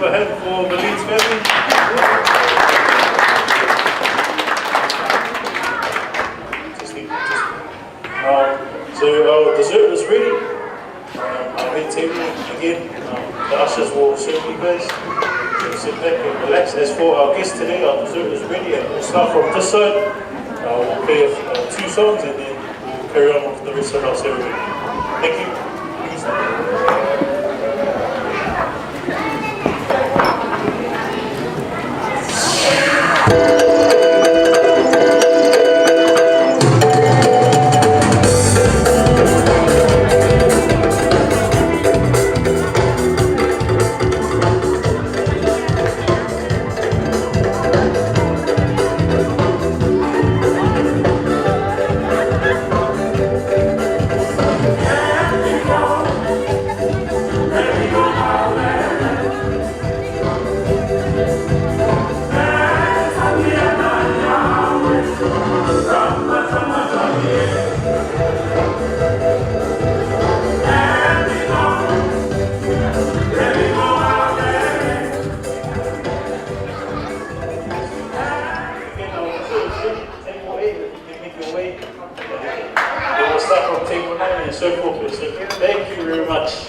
go ahead for Valene's family. So dessert is ready. Our head table again. The ushers will serve you guys. sit back and relax. As for our guests today, our dessert is ready, and we'll start from this side. We'll play 2 songs and then we'll carry on with the rest of our ceremony. Thank you. Thank you very much.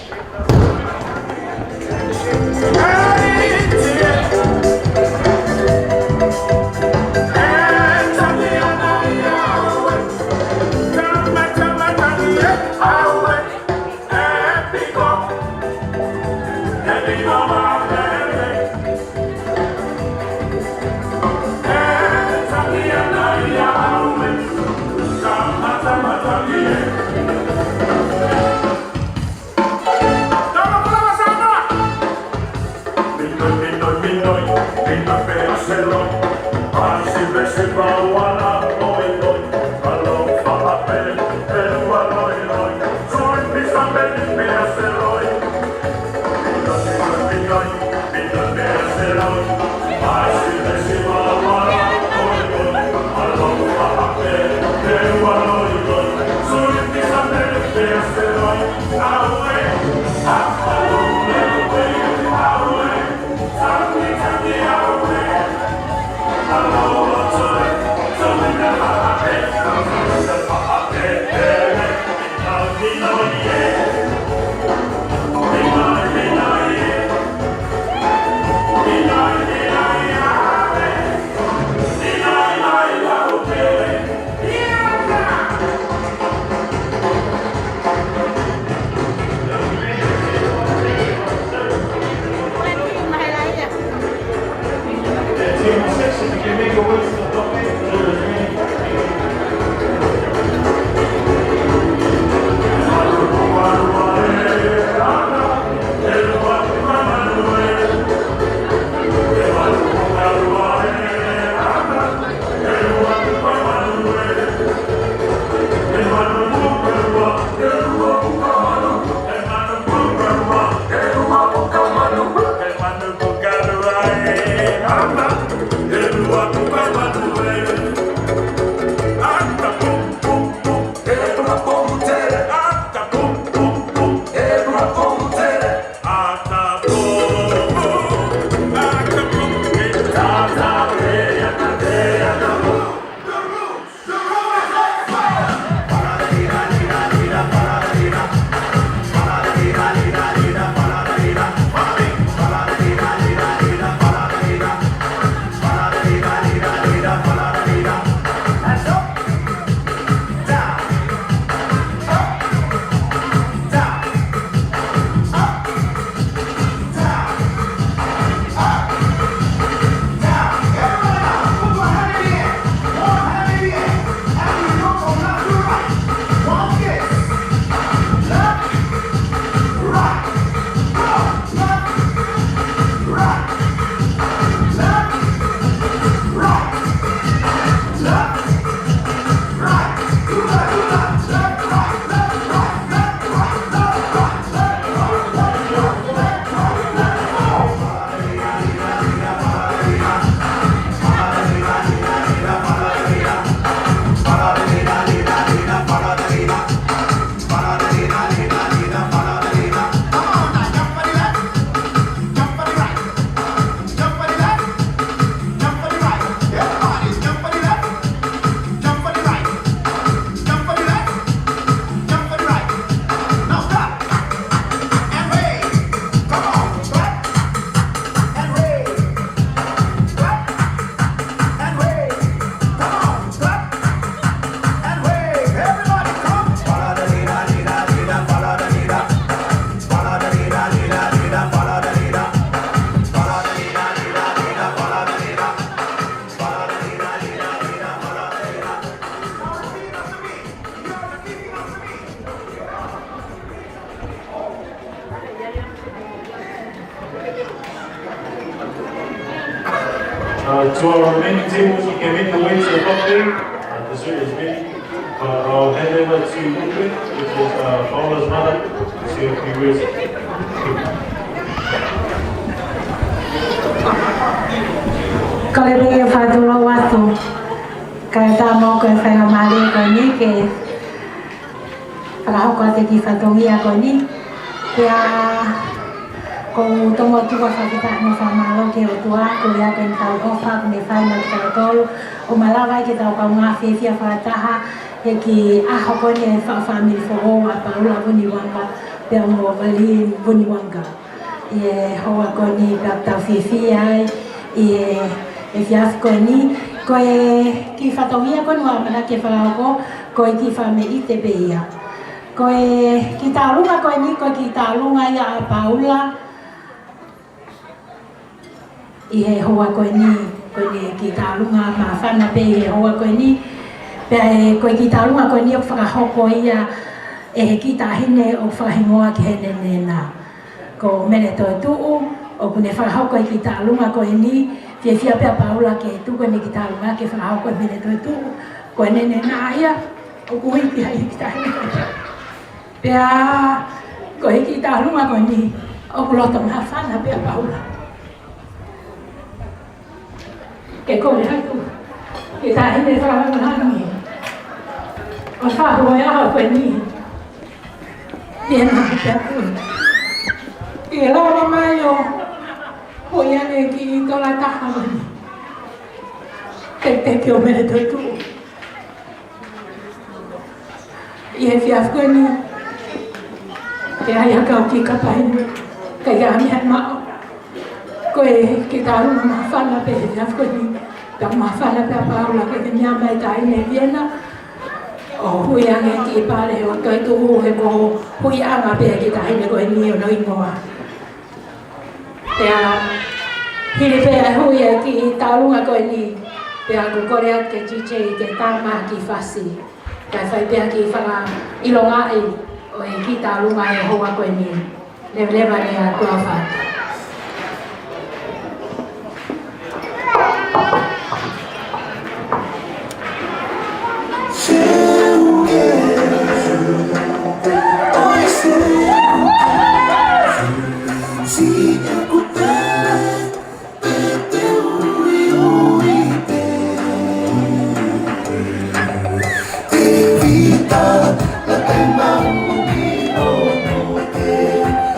To our remaining tables, you can make your way to the top there. Dessert is ready. I'll hand over to Ruben, which is Paula's mother, to say a few words. Kaya fadula watu kaya tamo ko fa ngamali ko ni ke para ko te ki fatongia ko ni ya ko tomo tu wa fa kita no fa malo ke o tua ko ya ko ta o fa ne fa na ta to o malava ki ta ko nga fe fia fa ta e ki a ho ko ne fa mi fo o wa Paula Vuniwaga pe mo Valene Vuniwaga e ho ko ni ta fe fia e fiaf ko ni ko e ki fatongia ko no mana ke fa ko e ki fa me ite beia ko e ki talunga ko ni ko ki talunga ya Paula i he hoa ko ni ki talunga ma fana pe he hoa ko ni pe ko ki talunga ko ni o fa hoko ia e ki ta hine o fa hingoa ke ne na ko mele to tu o kune fa hoko ki talunga ko ni Fia fia pe Paula ke tu ko ni kita lunga ke fa ko bele to tu ko ne na ia o ko i ki kita pe ko i kita lunga ko ni o ko lo to ma fa na pe Paula ke ko le tu kita ini fa na ni o fa ko ya ko ni bien na pe tu e lo no mayo Hoia ne ki tola taha ni. Te o mele to tu. Ie fiaf ko ni. Te ai ka ki ka pai ni. Ka ya mi han ma. Ko e ki ta ru ma fa na pe fiaf ko ni. Ta ma fa na pe Paula ke ni mai tai ne viena. O hoia ne ki pare o ka tu he ko hoia nga pe ki ta ne ko ni o no ingoa. Te hiri pea hui e ki taurunga koe ni pea ko korea ke chiche ke tama ki fasi kai fai pea ki whanga ilonga e o e ki taurunga e hoa koe ni lewa ne a kua whai Te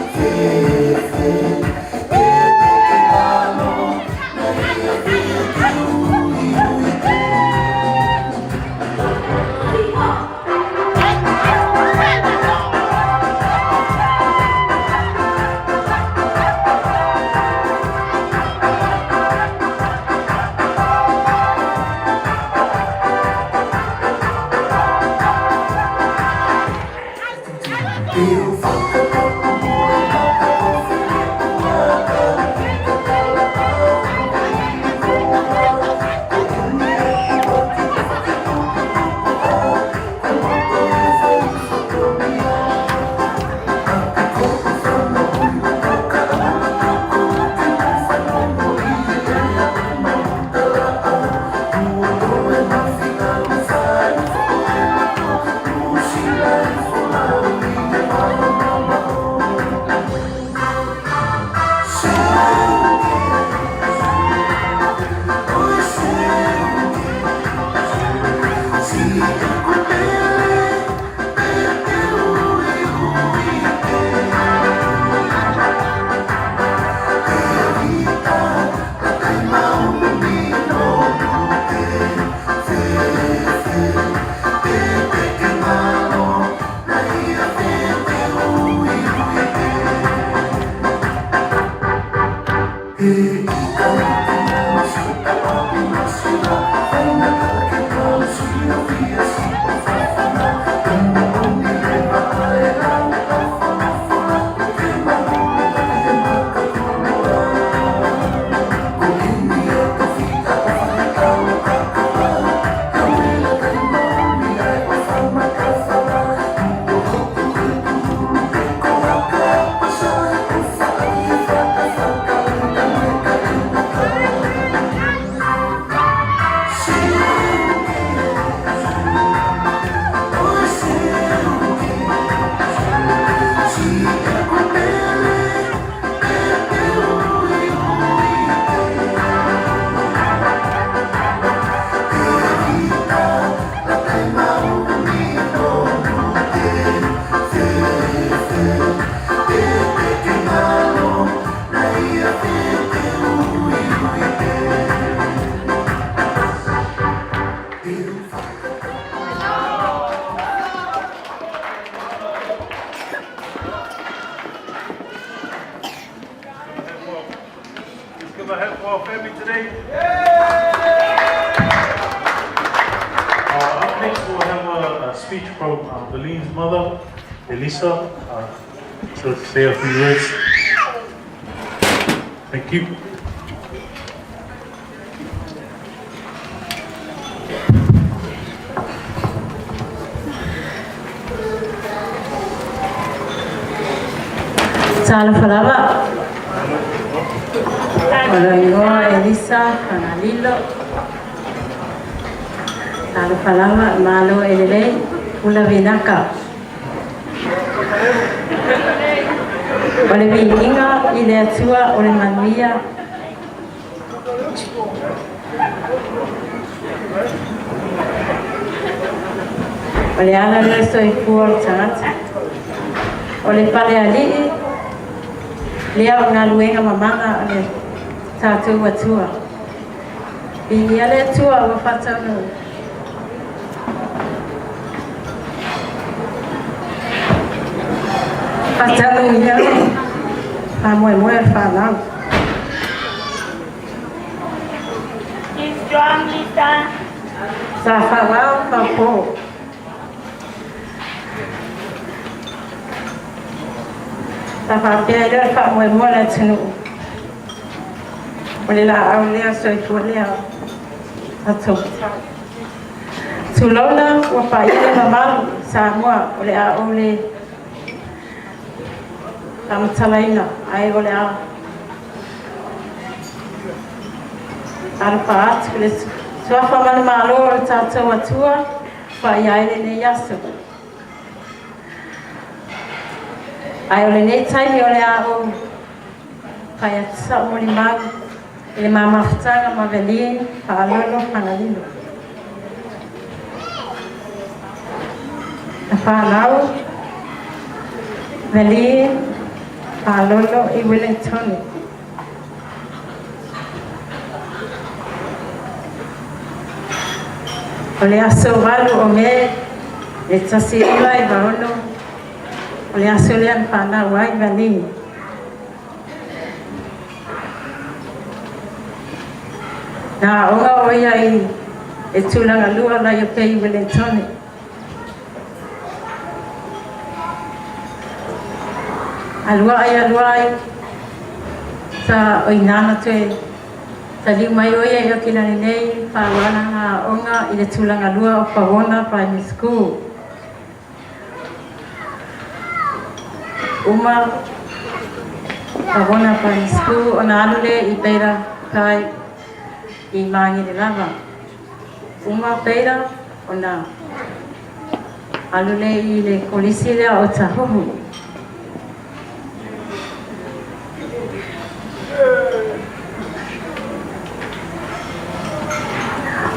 with me today? Up next we'll have a speech from Valene's mother, Elisa. She'll say a few words. Thank you. Salam falava. Aloiloa Elisa Fanalilo. Salam falava malo elele ula vinaka. Ole vininga ile atua ole manuia. Ole ala resto i fuor tangata. Ole pale ali lea ngā luenga mamanga ale tātou atua. I ale atua wa whatanu. Whatanu ia pa moe moe whanau. Keep strong, Lisa. Sa whawau whapo. Ta whapea ira wha moe moe la tunu. Ole la au lea soi tua lea atou. Tulona wa pa ile mamalu sa moa ole a ole tamtalaina ai ole a arpa atu le swafa mana malo o tātou atua pa iaile ne yasu. Ai ole nei taimi ole a o pai atisa mori mau ele mamafutanga ma Valene whaalolo whangalilo. Na whanau Valene whaalolo I Wellington. Ole aso walu o me le tasi iwa I waono. Ole aso lean whanau ai Valene. Na onga oia I tūlanga lua la I pei Wellington. Alua ai sa oinana tue sa liu mai oia I o kinani nei whawana ngā onga I le tūlanga lua o Pawona Primary School. Uma Pawona Primary School o na alule I peira kai I mangi ni lava. Uma peira o na alule I le kolisi lea o Tahohu.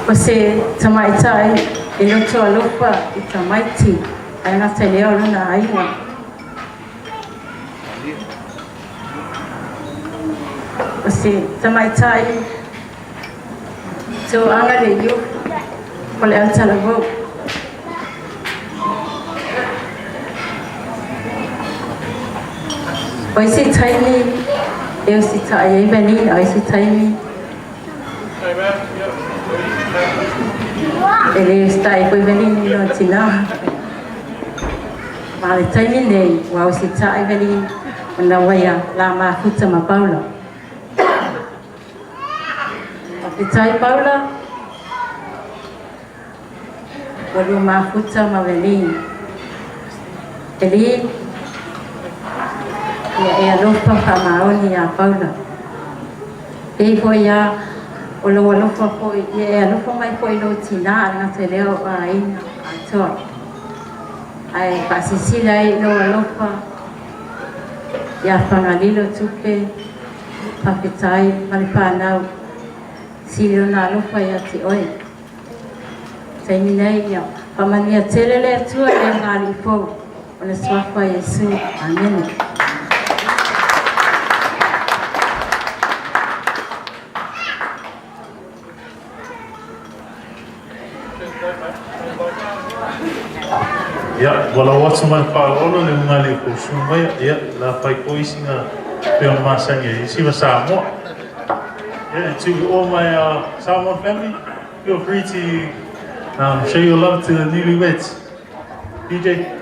O se tamaitai I loto alopa I tamaiti ai ngata leo luna aiwa. O se tamaitai so anga le yu o le altalavo. O isi taimi e o si tai e Valene o isi taimi ele stai poi Valene no tina. Ma le taimi nei wa o si tai Valene ona waya la ma futa ma Paula. Le tai Paula walu ma futa ma Valene. Ele e alofa whamaoni a Paula. E foi ia o lo alofa foi e alofa mai foi no tina nga te leo a ina a toa. Ai pasisila ai lo alofa ia whangalilo tupe paketai malipanau silo na alofa ia te oe. Taimi nei ia pamania telele atua e ngali fo o na swafa Yesu. Amen. Ya, wala watu mai whaolo le unga ko sumai, ya, la pai ko isi ngā peo masangi, isi wa Samoa. Yeah, to all my Samoan family, feel free to show your love to the newlyweds. DJ.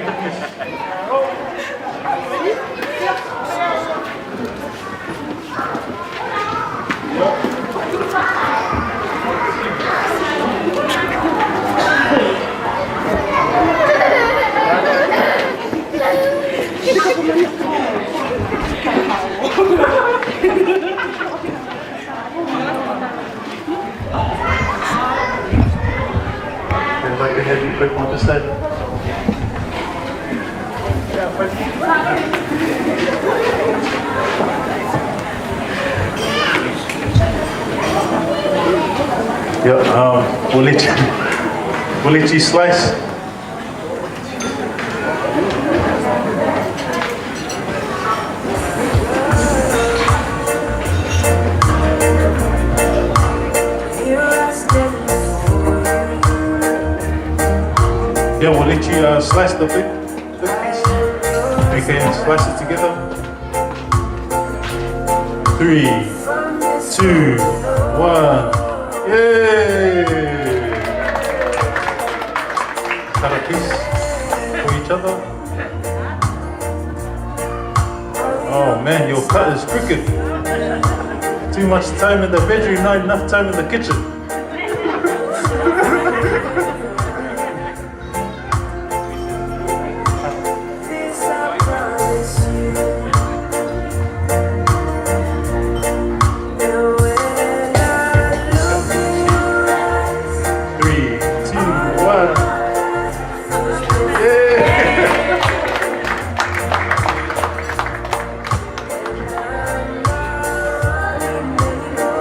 I'd like to have you quick one to say. Yeah, we'll let you slice. Yeah, we'll let you slice the big piece. You can slice it together. 3, 2, 1. Yay! Cut a piece for each other. Oh man, your cut is crooked. Too much time in the bedroom, not enough time in the kitchen.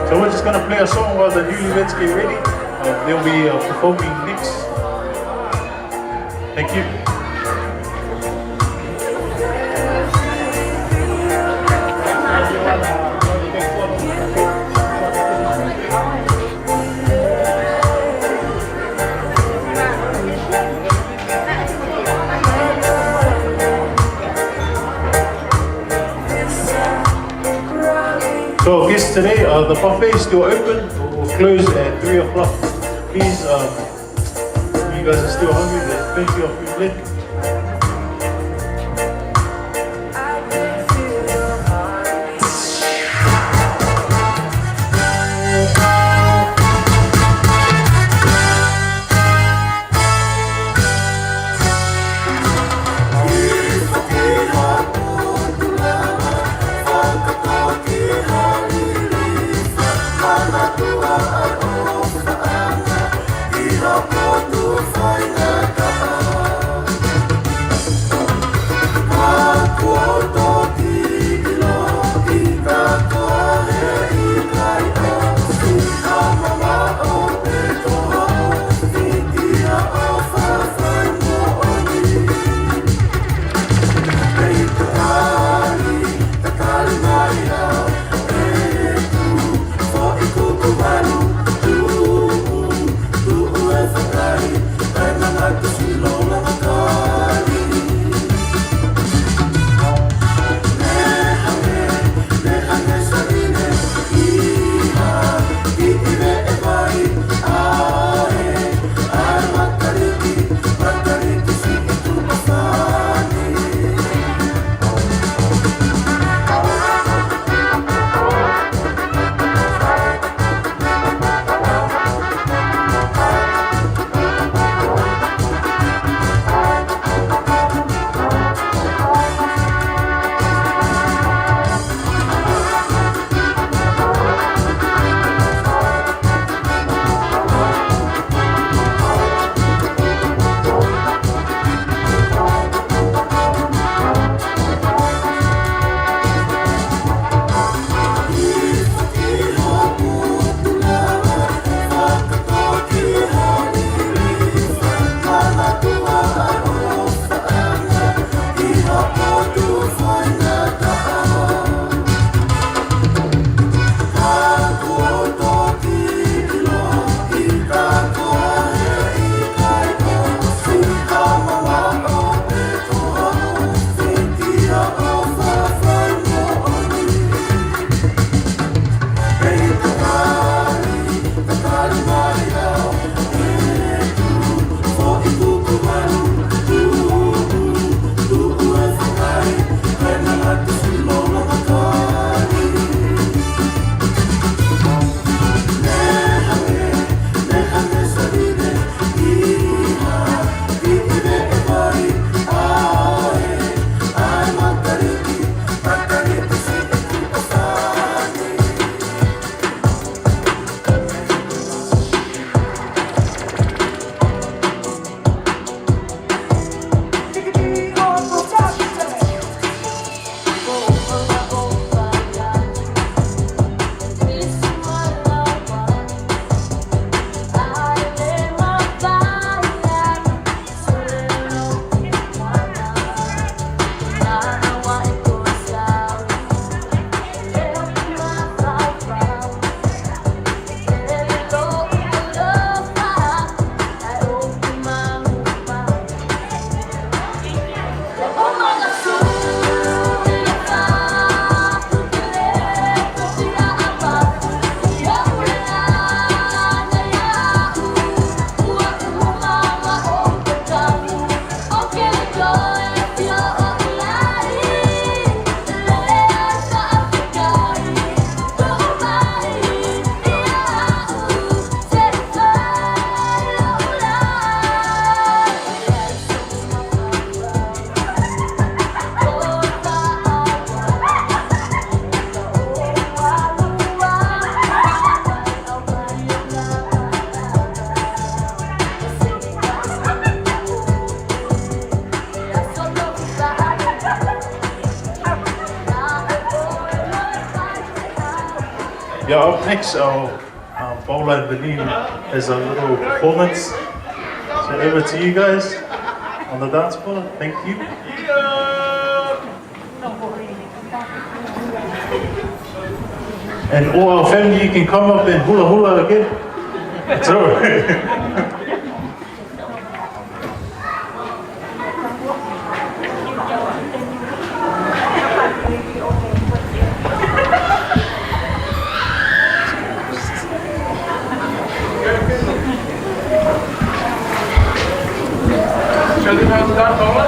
So we're just going to play a song while the newlyweds get ready. They'll be performing next. Thank you. So guests today, the buffet is still open. We'll close at 3 o'clock. Please, if you guys are still hungry, there's plenty of food left. Yeah, up next, our Paula and Valene has a little performance. So over to you guys on the dance floor. Thank you. And all our family, you can come up and hula hula again. It's all right. Shall we have that, Paula?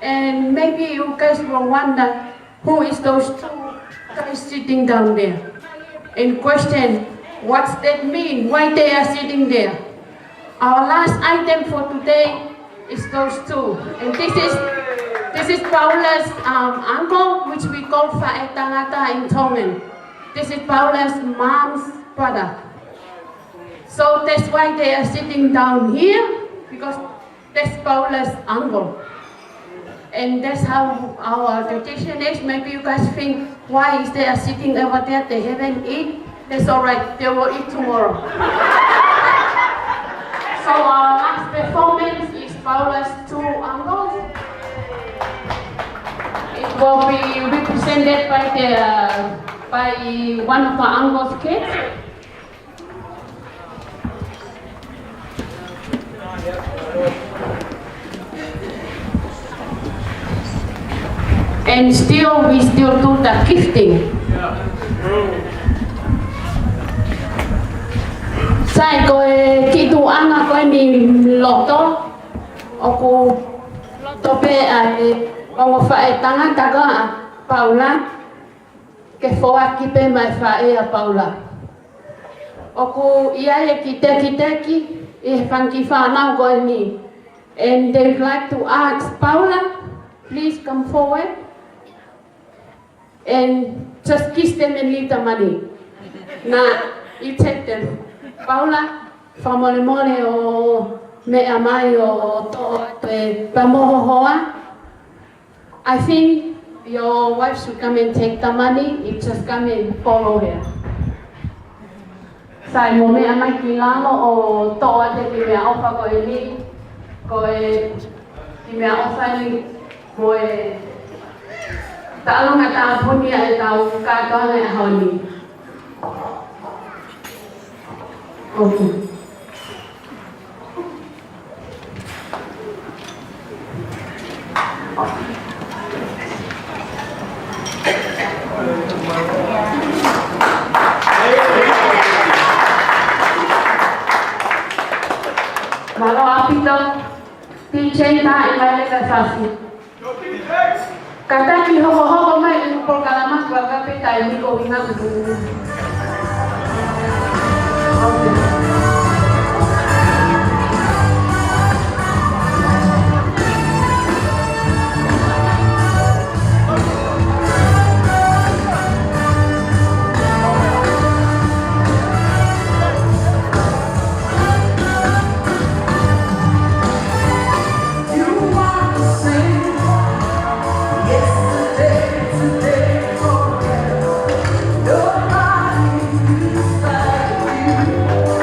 And maybe you guys will wonder who is those two guys sitting down there, and question what's that mean, why they are sitting there. Our last item for today is those two, and this is Paula's uncle, which we call Fa'etangata in Tongan. This is Paula's mom's brother. So that's why they are sitting down here, because that's Paula's uncle. And that's how our tradition is. Maybe you guys think, why is they are sitting over there, they haven't eaten? That's all right, they will eat tomorrow. So our last performance is Paula's two uncles. It will be represented by one of our uncle's kids. And we still do the gifting. Sai koe ki tu anga koe ni loto. Oku loto pe ai ongo whae tangata ka Paula. Ke whoa ki pe mai whae a Paula. Oku ia e ki teki, e whanki whanau koe ni. And they'd like to ask Paula, please come forward and just kiss them and leave the money. Now, you take them. Paula, whamole mole o mea mai o to e pamoho hoa. I think your wife should come and take the money. You just come and follow her. Sai mo mea mai ki lalo o toa te ki mea ofa ko e ni. Ko e ki mea ofa ni ko e ta'alonga ta'apuni e tau kātoanga e haoni. Okay. Malo apito, DJ na imale ka sasi. Kata ki ho mai en programa kwa kapita ni ko vinga ku. Nobody beside you.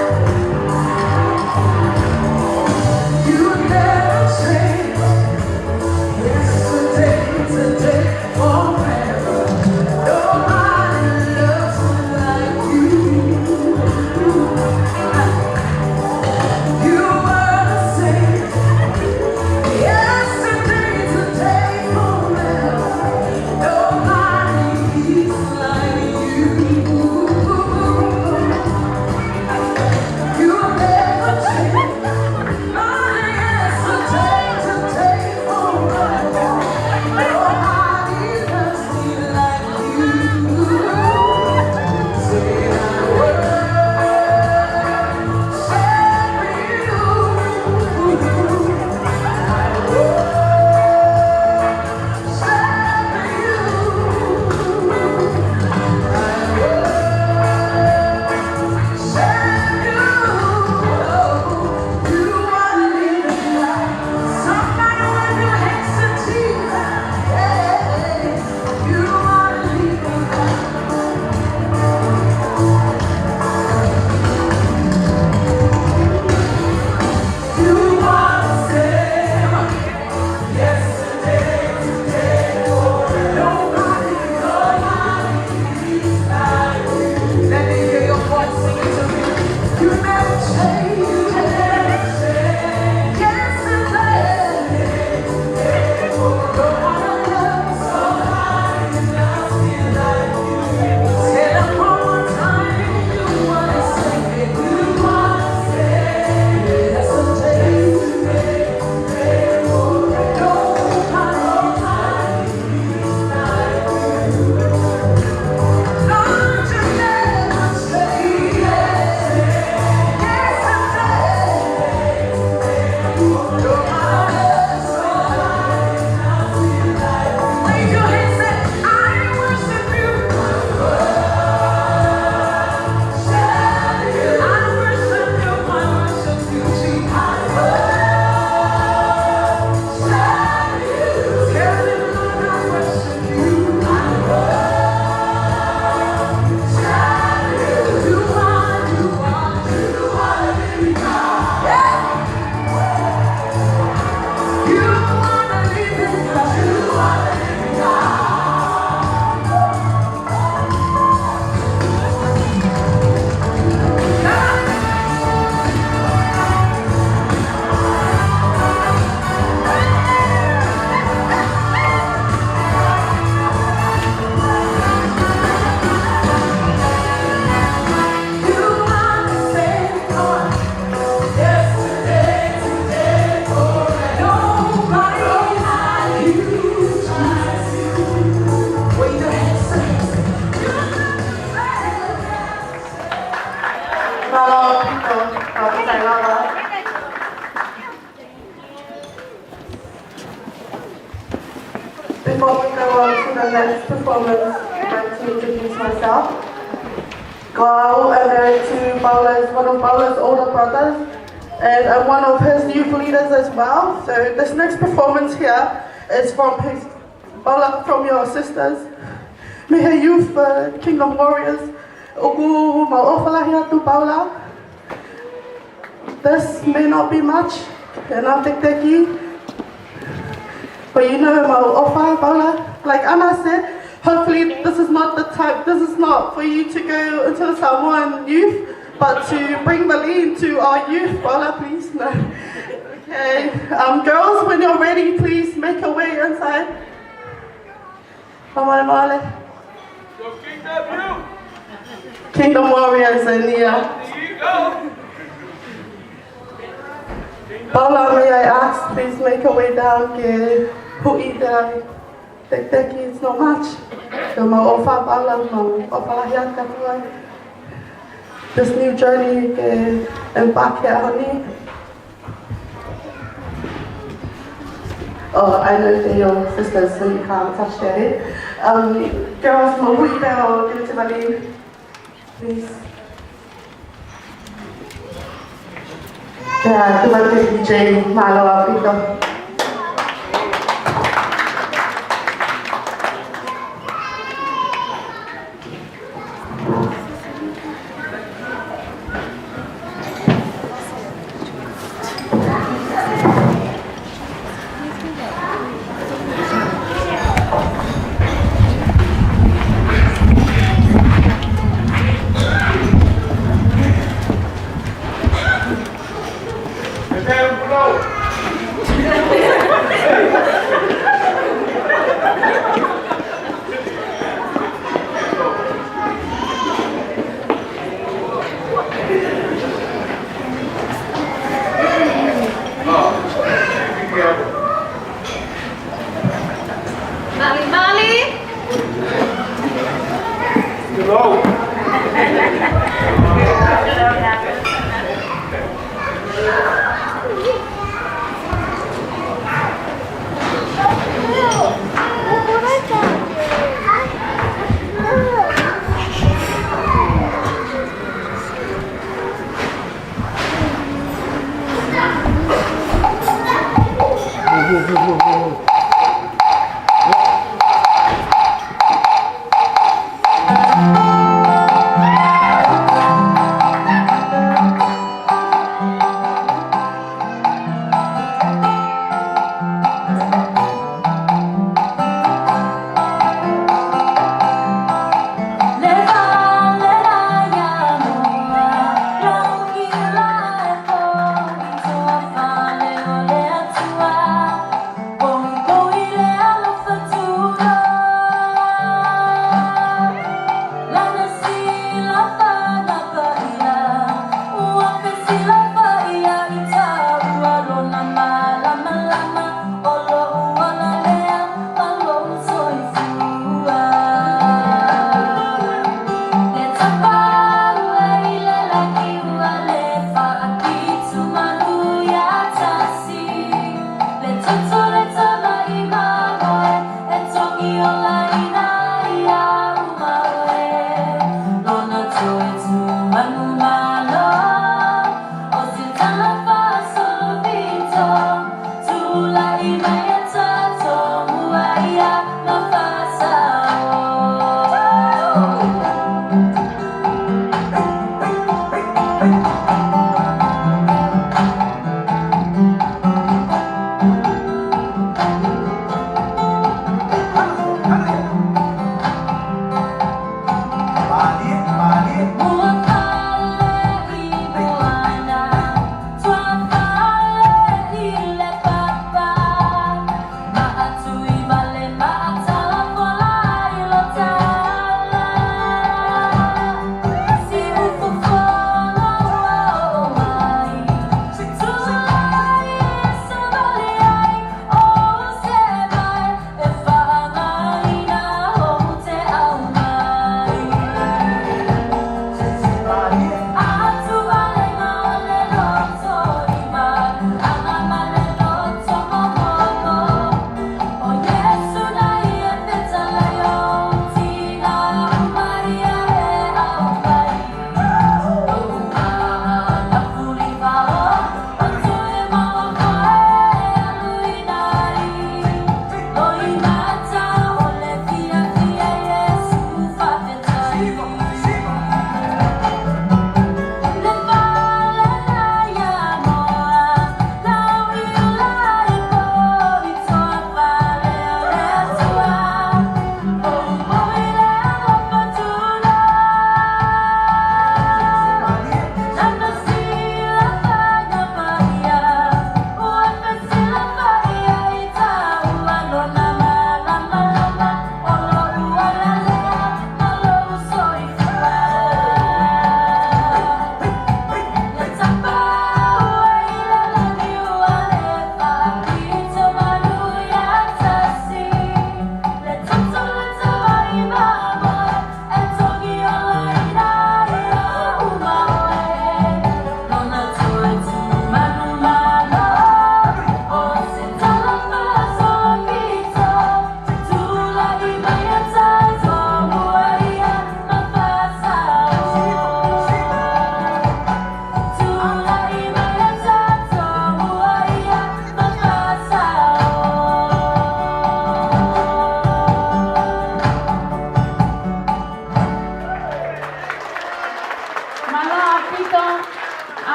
Before we go on to the next performance, I'd like to introduce myself. Carl, I'm married to one of Paula's older brothers, and I'm one of his youth leaders as well. So this next performance here is from Paula, from your sisters. Me he youth Kingdom Warriors. Ugu mauofalahi atu Paula. This may not be much, and I'll take teki. But you know mauofa Paula. Like Anna said, hopefully this is not for you to go into the Samoan youth, but to bring Valene to our youth. Paula, please, no. Okay, girls, when you're ready, please make your way inside. Kingdom Warriors in here. Paula, may I ask, please make your way down. Teki is not much. This new journey embark here on me. Oh, I know they're your sisters, so you can't touch their head. Girls, Mahuida or give it to Valene, please. Yeah, come on, DJ Malo Africa.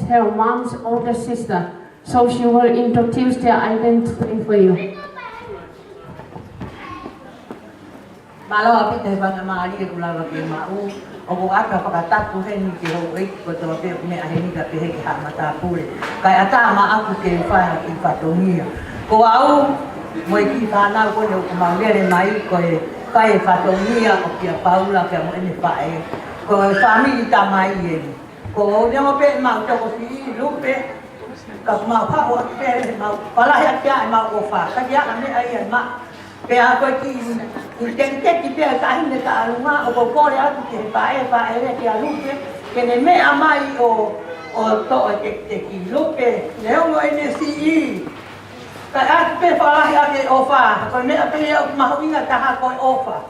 her mom's older sister, so she will introduce their identity for you. Malo api te bana mali ke kula ke mau o ko aka pakatapu he ni ke ho e ko to pe me a ni ka pe he ha mata pule kai ata ma aku ke fa ki fatongia ko au mo ki fa na ko ne ko ma le mai ko e kai fatongia o ki Paula ke mo ni fa e ko family ta mai e ko ne mo pe ma to ko si lupe ka ma pa o pe ma pala ya kia ma ko fa ka ya me ai ma pe a ko ki Yang kita kain dekat rumah, orang Korea tu pakai le dia lupa, kena me amai o to cek lupa, leo mo NCE, tak ada falah yang ke offer, kalau me apa yang mahu ingat tak kau offer,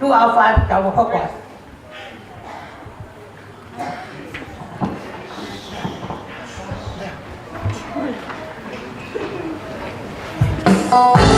tu offer kau fokus. Bye.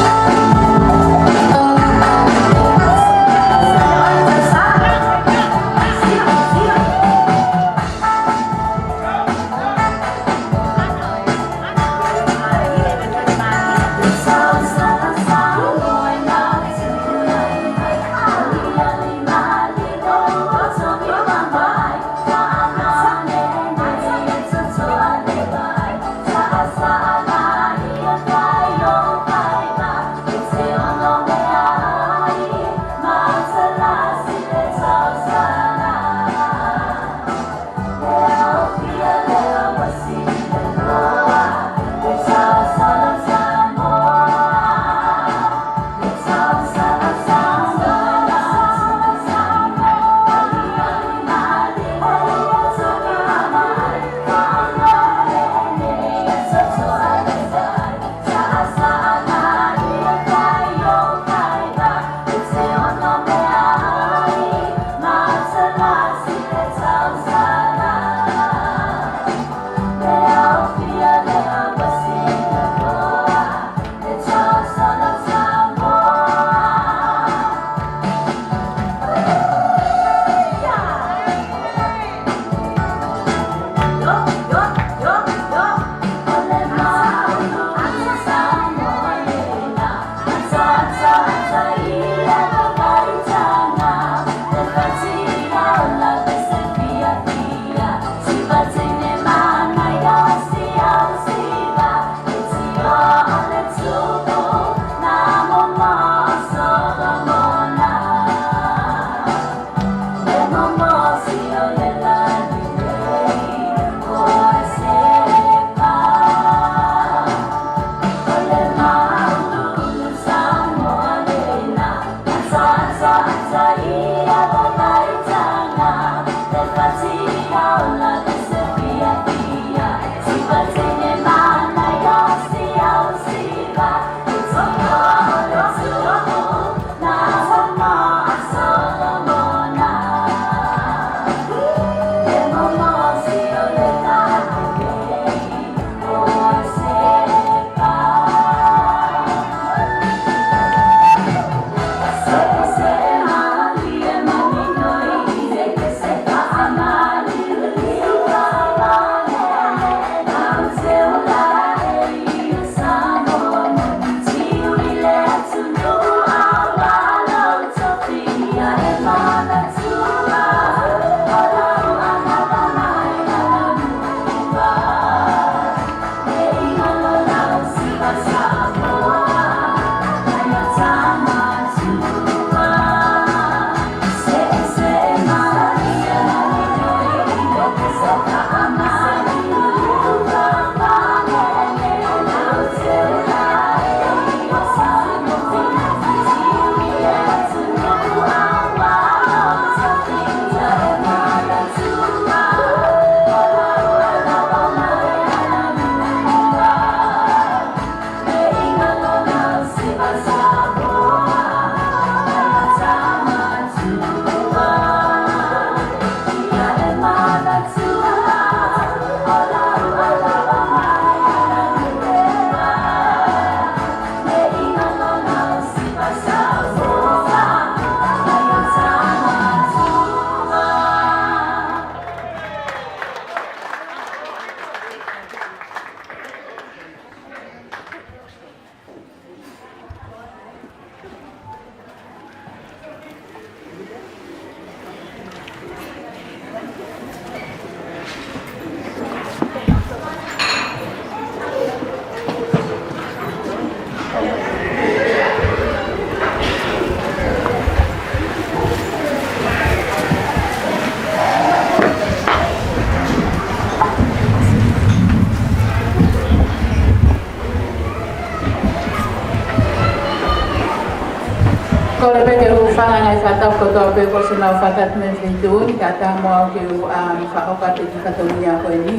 whana ngai whatau kotoa pe ko se mau whatat me whitun, ka tā moa ki whaoka te ki katongi a koe ni.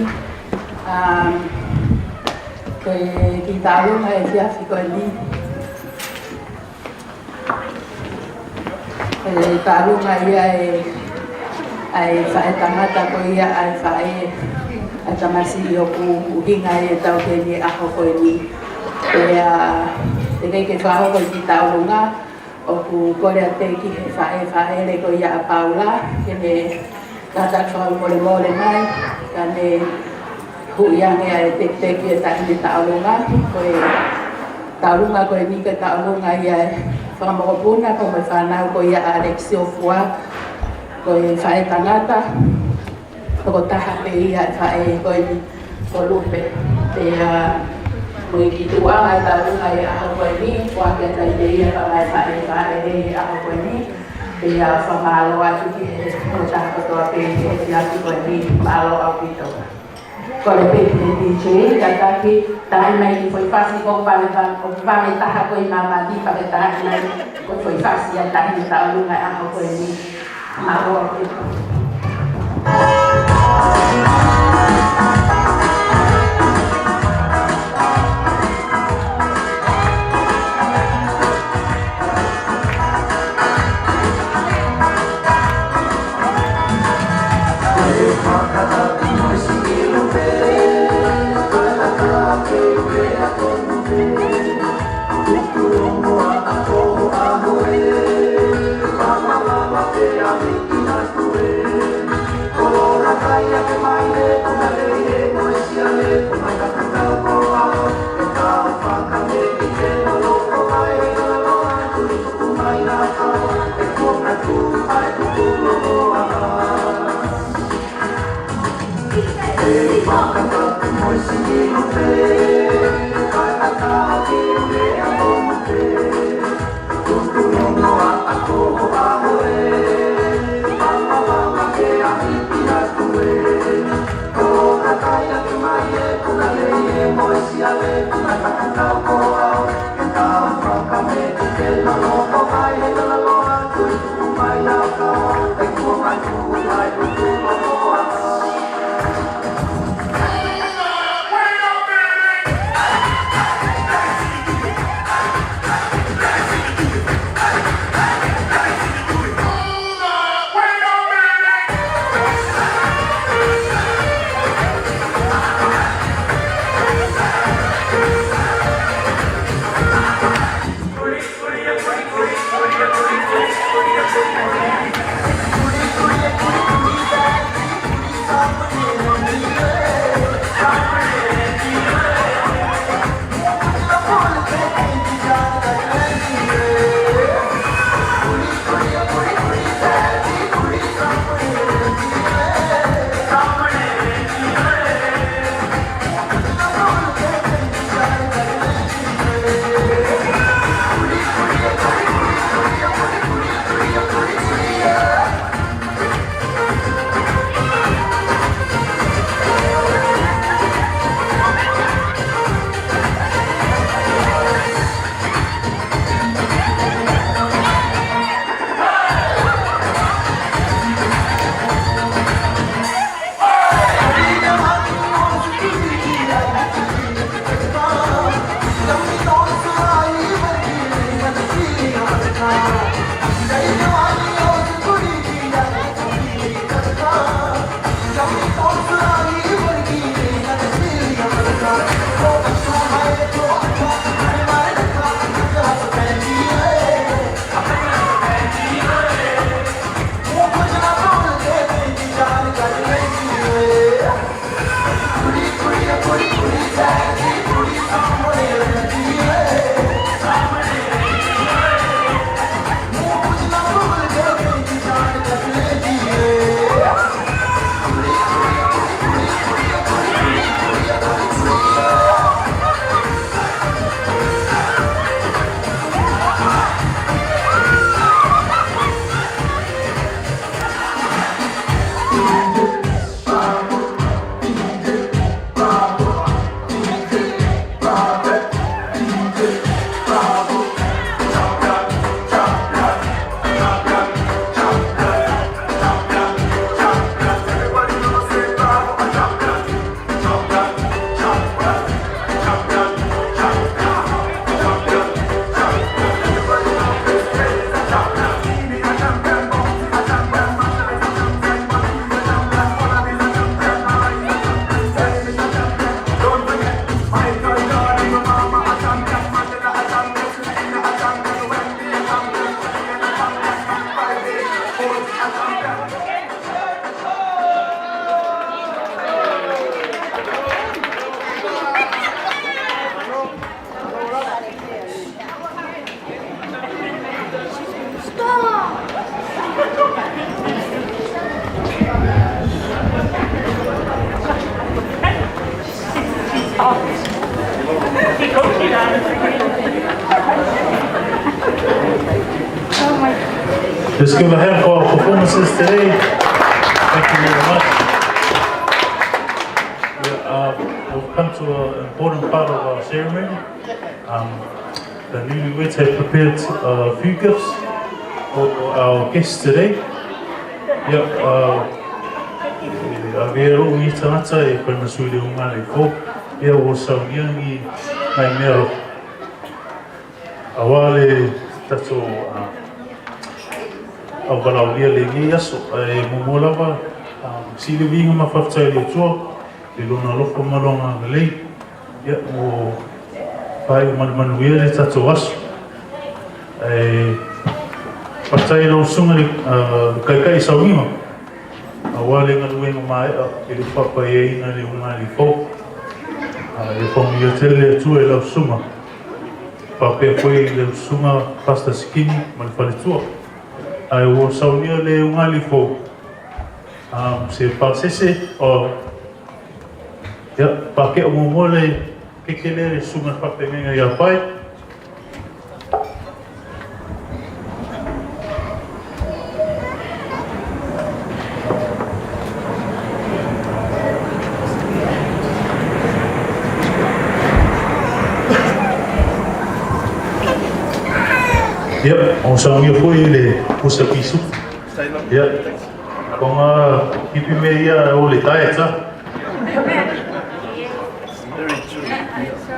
Koe ki tālunga e whiawhi koe ni. Tālunga ia ai whae tangata ko ia ai whae ai tamasi o ku hinga e tau ke ni aho koe ni. Te kei ke whaho koe ki tālunga o ku kore te ki he whae le ko ia a Paula ke ne katak whau mole mai ka ne huiange ai te ki e tahi ni tālunga koe tālunga koe ni ke tālunga ia whakamokopuna ko me whanau ko ia a Alexio Fua ko e whae tangata ko taha pe ia whae ko e ko lupe te mui ki tuanga e tālunga e aho ko e ni kua ke tai te ia whae e aho ko e ni te whamalo atu ki he ko taha kotoa pe e te atu ko e ni malo au pito ko le pe te DJ ka taki tahi mai ki foi fasi ko pale taha ko i mama di pake tahi mai ko foi fasi a tahi ni tālunga e aho ko e ni malo au pito. Let's give a hand for our performances today. Thank you very much. We've come to an important part of our ceremony. The newlyweds have prepared a few gifts for our guests today. Avero I tangata e koe masui le unga le ko. Ia o sauniangi mai mea. Awale tato au walaulia le ngi aso e momolawa sili vinga mawhaftai le tua le lona loko malonga ngalei ia o pai manuia le tato aso e whaftai lau sunga le kaikai saunima awale ngaluenga mai e le whapa e ina le unga le fo e whangia tele atua e lau sunga whapea koe le sunga pasta sikini ma le whale tua ai o saunia le ungali fo se pasese o ya pake o mole kekele sunga papenga ya pai on saunia foi le pusa pisu. Ya. Konga kipi meia o le taeta.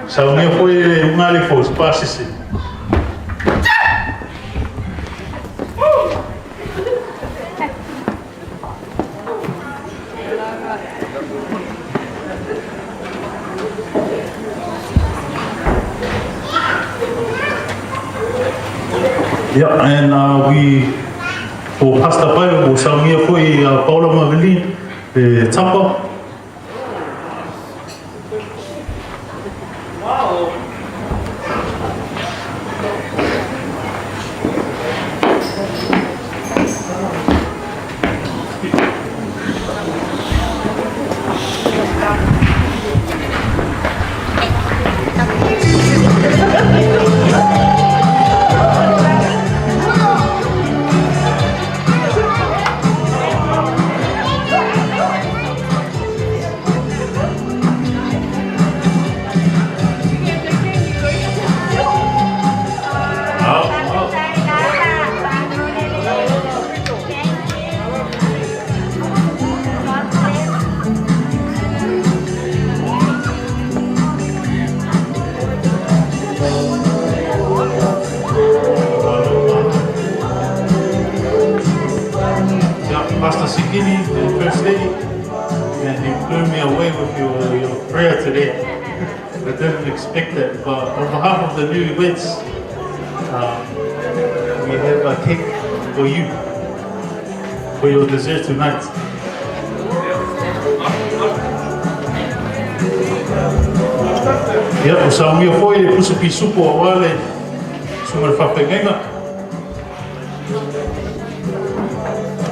Saunia foi le ungali fo pasese. Yeah, and we for pasta pie we shall here for Paula and Valene the tapa. We have a cake for you, for your dessert tonight. Yeah, so we are for you to put soup or wale, summer fapenga.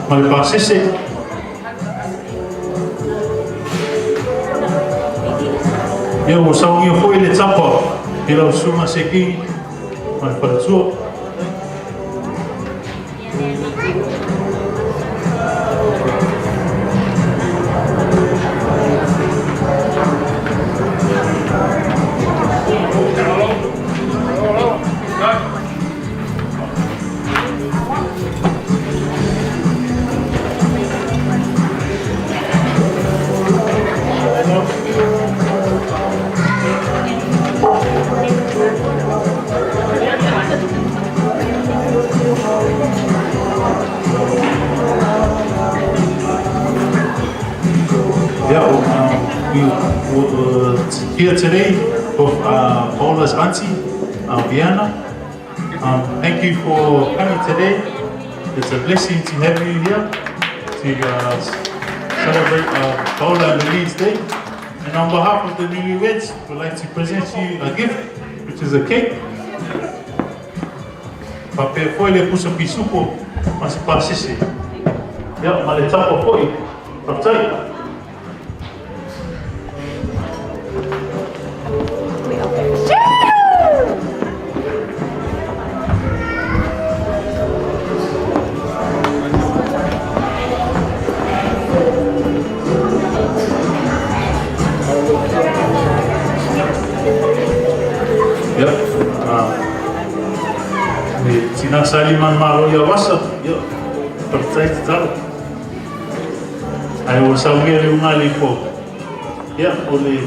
Malpasese. Yeah, so we are for you the tapa. Ilo suma seki, malpasua. Here today with Paula's auntie, Viana. Thank you for coming today. It's a blessing to have you here to celebrate Paula and Valene's Day. And on behalf of the newlyweds, we'd like to present you a gift, which is a cake. Pape foi le puso pisupo, mas pasisi. Ya, maletapo foi. Raptai. Yep. Tina Saliman Malo ya wasa. Yep. Percaya tahu. Ayo sambil mengali po. Ya boleh.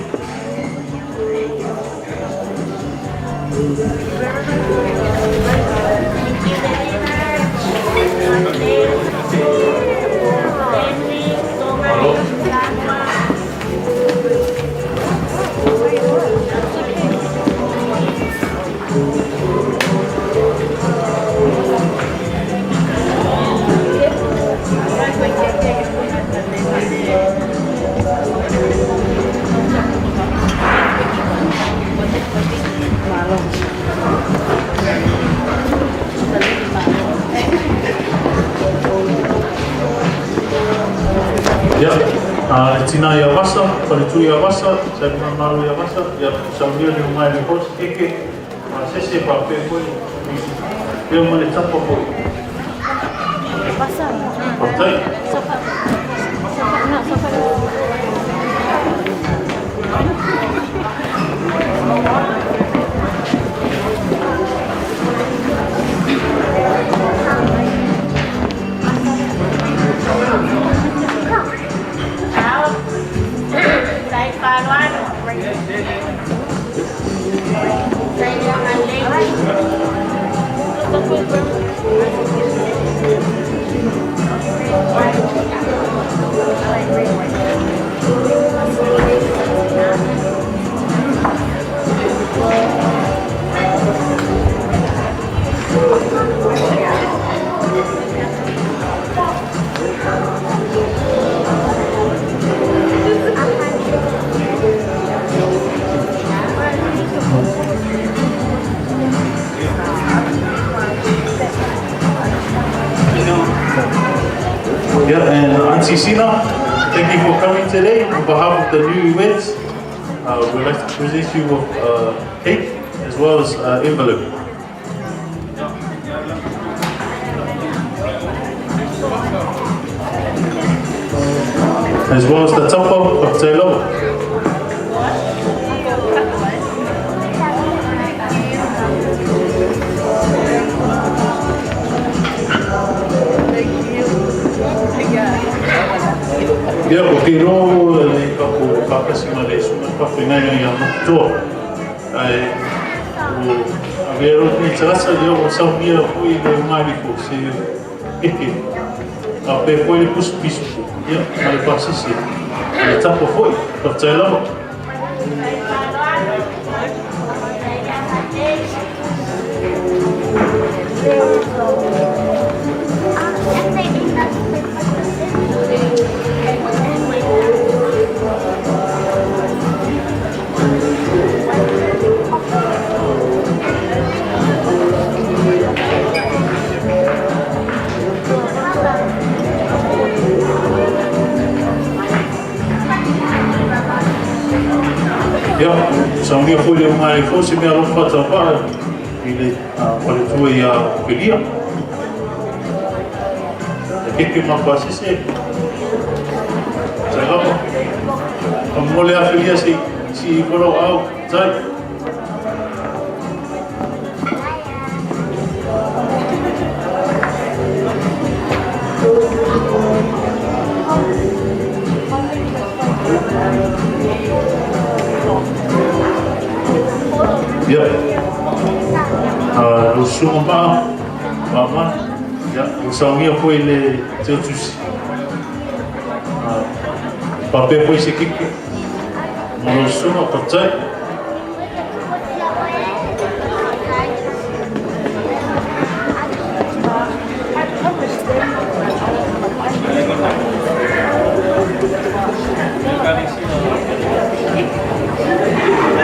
Ya, Tina ya wasa, paritu ya wasa, saya malu ya wasa, ya sambil di rumah di pos keke, sesi pape pun, dia mulai campur pun. Wasa. Betul. Sofa. Nak sofa. Yeah, and Auntie Sina, thank you for coming today. On behalf of the newlyweds, we'd like to present you with cake as well as envelope. As well as the tapa of Taylor. Ya, porque no le capo capacima de su papina ya no. Ai o avero que trasa eu sabia foi de mágico se que a pe foi pus piso. Ya, mal passa se. A tapa foi, para lá. Ya, sambil boleh mengalihkan si mia lupa terbaik ini pada tua ya pedia. Jadi mampu sih. Saya apa? Mulai afiliasi si kalau au saya. Ya, lusuh mama, ya, usahanya foi le teus, papel foi sequer, lusuh apa cai,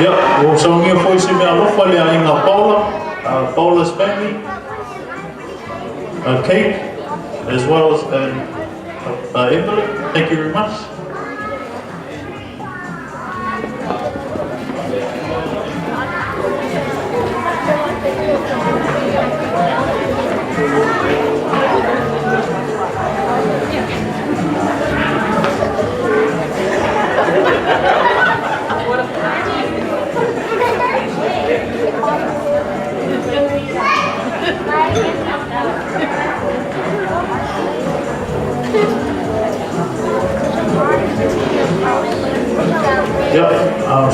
ya, usahanya foi se me alofa le ainda Paula's family, a cake, as well as an envelope. Thank you very much.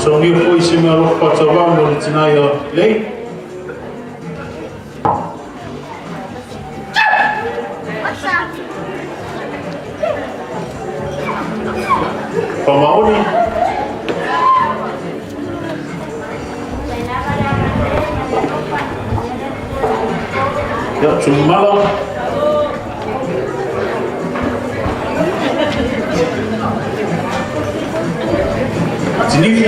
So ni po isi me alo pa tawa mo le tina yo le. Pamaoni. Ya, cuma sini.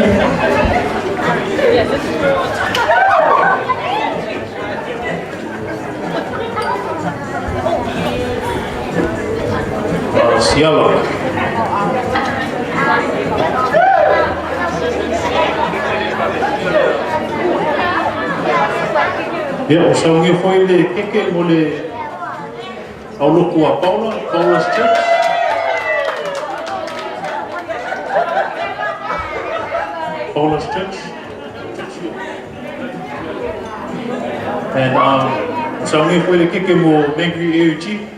Siapa? Ya, usaha foi le keke mole au loku a Paula's Church. Paula's Church. And usaha foi le keke mo Megri AUG.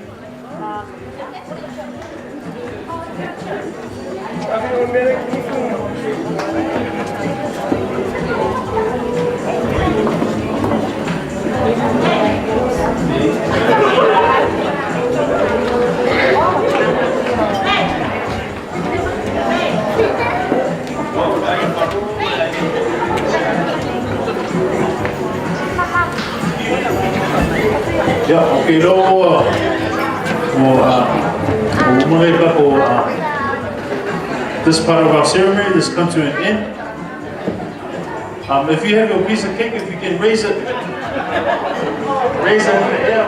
Yeah, okay, this part of our ceremony has come to an end. If you have your piece of cake, if you can raise it in the air.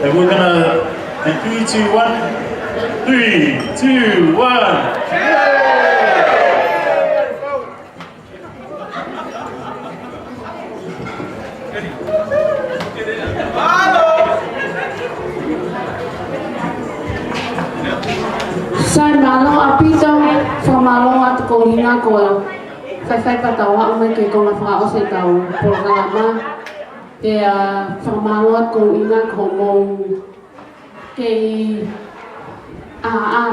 And we're gonna, in 3, 2, 1. 3, 2, 1. Sai malo apito fa malo at ko hinga ko fai patawa o me ke ko na fa o se tau programa ke fa malo at ko hinga ko mo ke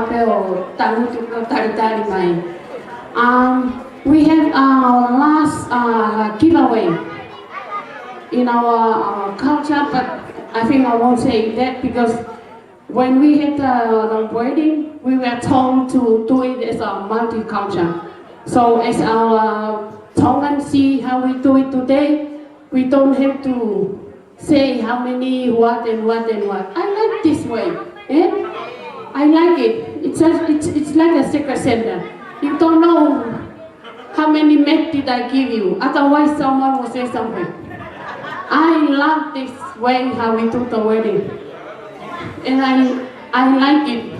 pero talu tu ko tari mai. We have our last giveaway in our culture, but I think I won't say that because when we had the wedding, we were told to do it as a multi-culture. So as our Tongan see how we do it today, we don't have to say how many, what and what and what. I like this way. I like it. It's like a secret center. You don't know how many Maid did I give you. Otherwise, someone will say something. I love this way how we do the wedding. And I like it.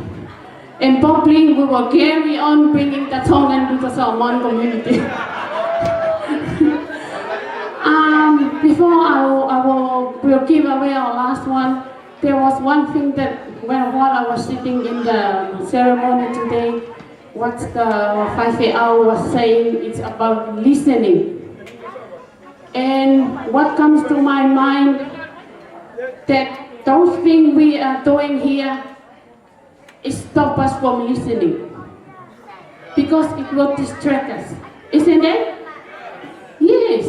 And probably we will carry on bringing the Tongan to the Samoan community. Before we'll give away our last one, there was one thing that while I was sitting in the ceremony today, what the 5AR was saying, it's about listening. And what comes to my mind, that those things we are doing here stop us from listening. Because it will distract us. Isn't it? Yes.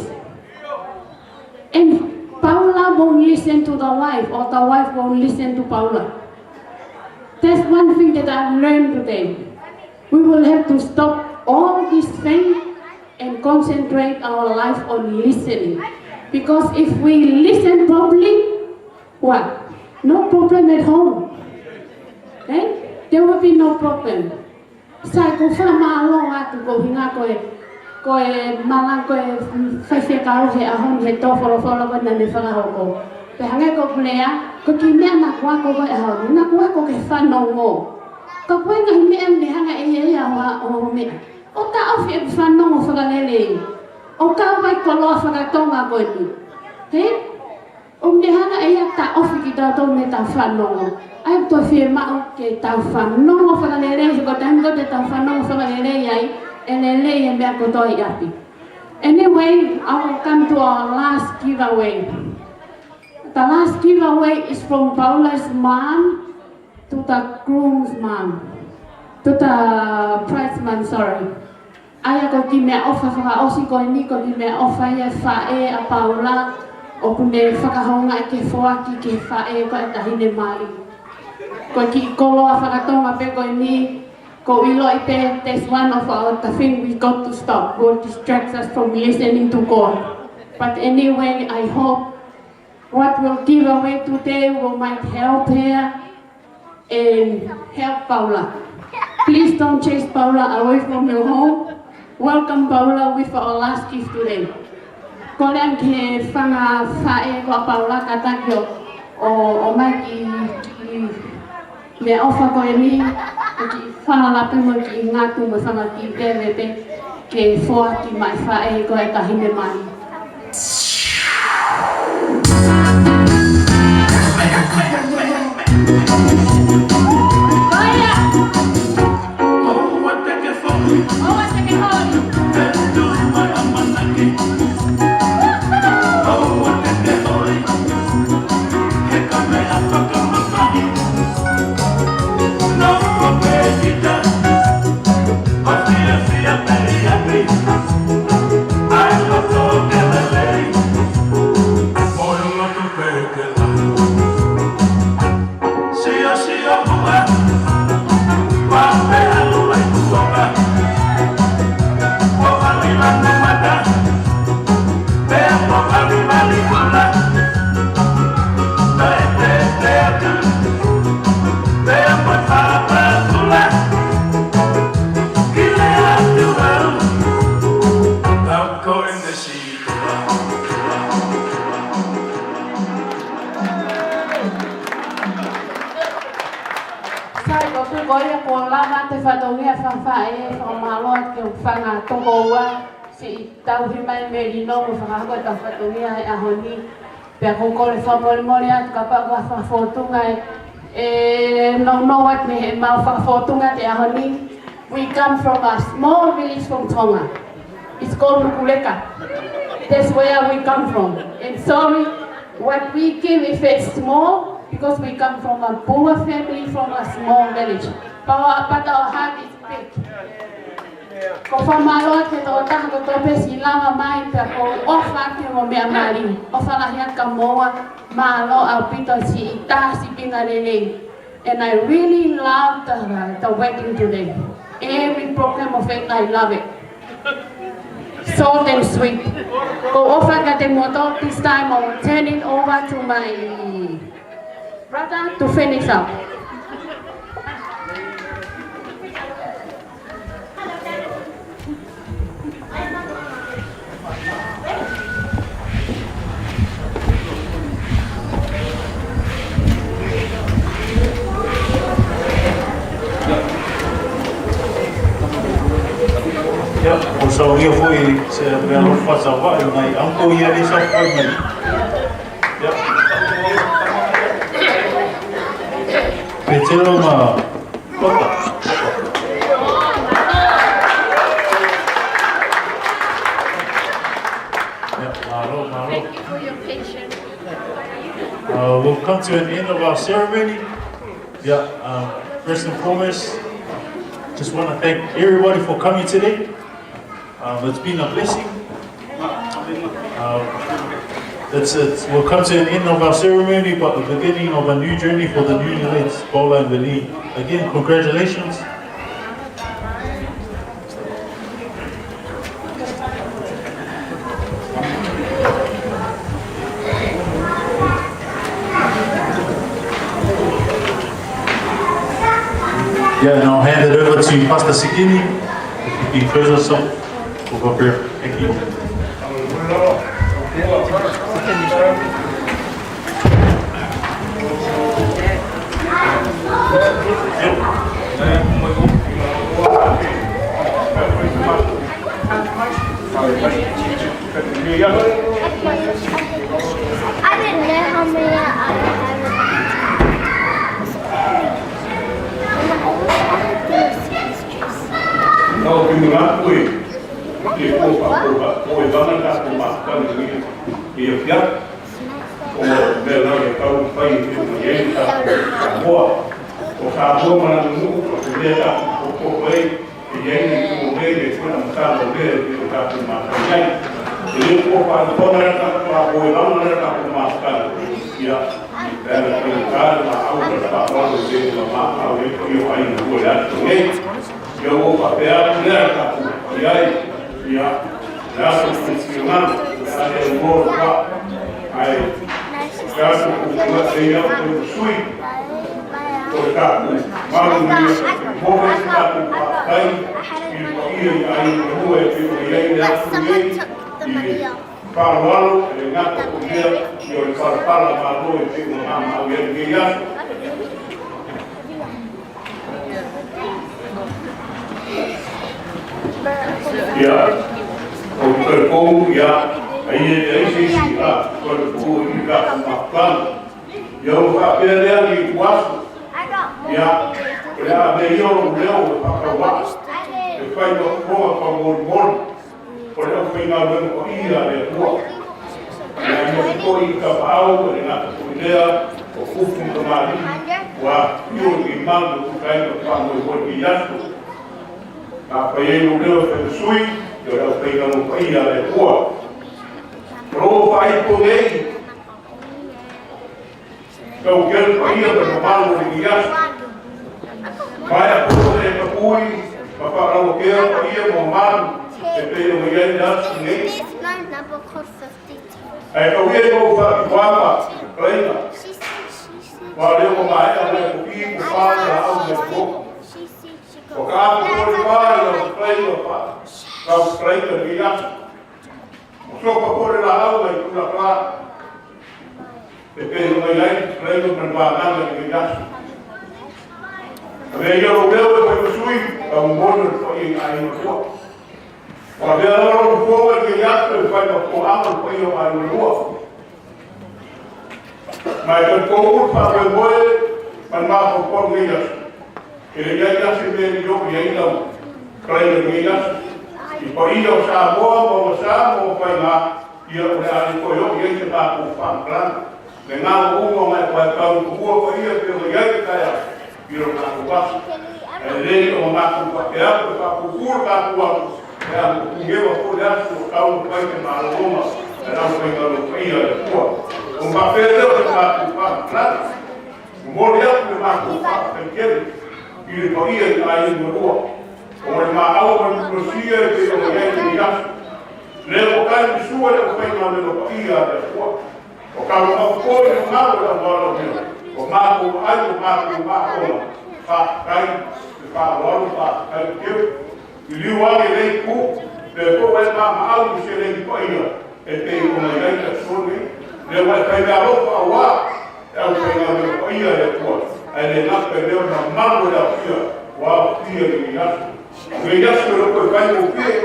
And Paula won't listen to the wife, or the wife won't listen to Paula. That's one thing that I've learned today. We will have to stop all these things and concentrate our life on listening. Because if we listen properly, what? No problem at home. Okay? There will be no problem. Sai ko fa malo atu ko hinga ko malang ko fai kau he ahon he to folo na ne fa ko. Pe hanga ko plea ko kimia na kwa ko ahon na kwa ko ke fa no mo. Ko ko nga me am de hanga e ya wa o me. O ta of e fa no mo fa lele. O ka vai ko lo fa ka tonga ko ni. He? De hanga e ya ta of ki ta to me ta fa no. Ai to firma ke ta fa no fa lele ko tango de ta fa no fa lele yai. Anyway, I will come to our last giveaway. The last giveaway is from Paula's mom to the groomsman, to the bridesman, sorry. Aya ko ki mea ofa whakaosi ko ni ko ki mea ofa ia whae a Paula o kune whakahonga e ke whoaki ke whae ko e tahine mai. Ko ki kolo a whakatonga pe ko ni ko ilo i pe, that's one of the thing we got to stop, what distracts us from listening to God. But anyway, I hope what we'll give away today might help her and help Paula. Please don't chase Paula away from your home. Welcome Paula with our last gift today. Ko leang ke whanga whae ko Paula katakio o mai ki me ofa ko e ni ki whanga lape mo ki ngatu mo whanga ki tewe ke whoa ki mai whae ko e tahine mai. Whanga tohoua si tau himai me rino mo whakahako tau whatungia e ahoni pia koko le whamori atu ka pa whafotunga e no what me he mau whafotunga te ahoni. We come from a small village from Tongan. It's called Nukuleka. That's where we come from. And sorry, what we give if it's small because we come from a poor family from a small village. But our heart is big. Ko whamaloa te tō taha ko tōpe si lama mai pia ko ofa ke mo mea mari. Ofa lahia ka moa malo au pito si ita si pinga rene. And I really love the wedding today. Every program of it, I love it. Salt and sweet. Ko ofa ka te moto, this time I will turn it over to my brother to finish up. So here for you, we are not for some while. My uncle here is appointment. Petero ma kota. Thank you for your patience. We'll come to an end of our ceremony. First and foremost, just want to thank everybody for coming today. It's been a blessing. We'll come to an end of our ceremony, but the beginning of a new journey for the newlyweds, Paula and Valene. Again, congratulations. And I'll hand it over to Pastor Sikini. If you can close us up. We'll go prayer. Thank you. I didn't know how many I had. Kau kena kui, dia kau jangan tak makan ini, dia fiat, kau bela dia kau pai itu yang tak buat, o ka mo mana no ko le ta ko bai e ye ni ko le de ko na ka lo le ko ka ko ma ka ya e ko pa ko na ka pa ko e ba na ka ko ma ka ya era ko ka ma au ka pa ko le ma au e ko yo ai no ko ya ko ne yo pa pe a ne ka ko ya ya la so funciona la de mo ka ai ka ko ko se ya ko sui por capo, malu dia, moga capo, ai, e ia ai rua e ia ia ia para malu, e ngata ko dia, e o para malu e o mama o ia ia. Ya, o perco ya, ai se perco e ka mapan. Eu vou perder ali quase. Ya, ya meio leo pakawa. E fai no koa pa mon. Por eu fui na ben ko ira de rua. Ya yo ko I ka pau e na ko idea o fufu do mali. Wa yo ki mando ku kai no pa mo ko iasto. Na pa eu leo fe sui, eu fui na mo ira de rua. Pro vai ko nei. Eu quero ir para o Paulo de Guias. Vai a pouco de Capui, para o que eu ia bombar, e pelo que ele dá nem. É que eu ia para o Guapa, Reina. Valeu com mais, a minha copia, o pai, a alma de fogo. O carro por o pai, o Reina, para os Reina de Guias. O senhor para pôr na alma e tudo lá. Depende do lain, prego perbanan yang tidak. Tapi yang udah bersuai, kamu boleh pergi air bersuah. Kalau dia orang bersuah yang terbaik bersuah, pergi air bersuah. Mereka kau pakai boleh, mana bersuah dia. Kerja dia sendiri juga dia itu, kerja dia. Jika ia usaha mau pergi, dia udah ada koyok dia kita pangklan. Dengan umum mereka tahu buat ia pergi kaya birokrat kuas. Jadi orang pakai apa? Pakai kurang kuat. Yang punya waktu dia tahu pakai malam. Dalam pengaruh ia kuat. Orang pergi pakai pangkat. Kemudian pakai pangkat. Bila ia lain berdua. Orang mahu berusia pergi dia. Lepas semua yang pengaruh ia kuat. O karo mau foi no mau da bola o mau ai o mau fa kai fa bola fa kai que ele o ele ku de ko vai mau se ele ko ia e te o mai da sone le vai kai da roupa wa é o que o ia é ko ele não perdeu na mau da ia wa ia de ia o ia se o ko vai o pé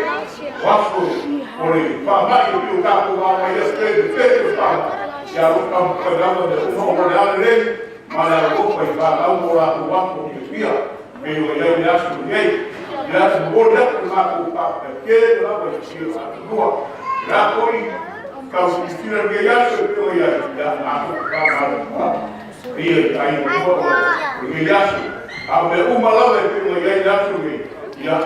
wasco por ele fa mai o capo vai ia se de fa ya kamu pegando de uno real rey mana roupa e vai ao morar no banco de pia meio ele já estudei já se borda para o papo que lá vai ser a rua já foi caso que tira que já se pelo já na para e aí o já a ver uma lá vai pelo já estudei já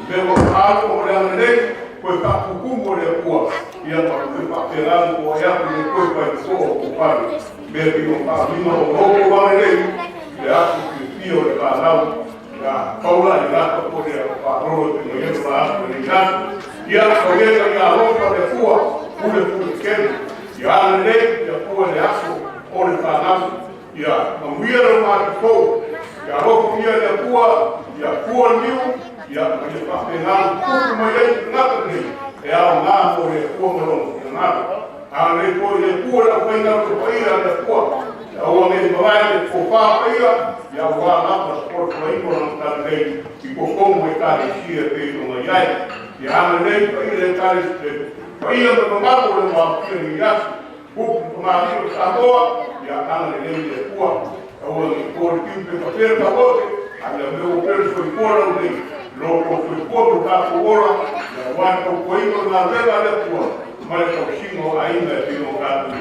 vemos algo real rei foi para o cumbo de rua ia para pegar o olhar e depois vai ser ocupado. Bebe um caminho ao longo do Valene, e acho que o de casal, a Paula e a poder parou de manhã para a comunidade, e a colheita e a roupa de rua, o pequeno, e a lei, e a rua de aço, o de canal, e a mulher uma de fogo, e a roupa de rua, e a rua mil, e a mulher para pegar o manhã nada de é a uma por como nada a lei por pura foi na país da rua é o homem vai por paia e a rua lá por foi por não lei e por como é cara se é feito uma já e a lei foi é cara foi a tomar por uma comunidade por tomar isso agora e a lei de rua é o homem por que fazer da outra a meu preço foi por onde Lotu foi por cá fora, e agora o coelho na vela da rua, mas o xingo ainda tem um gato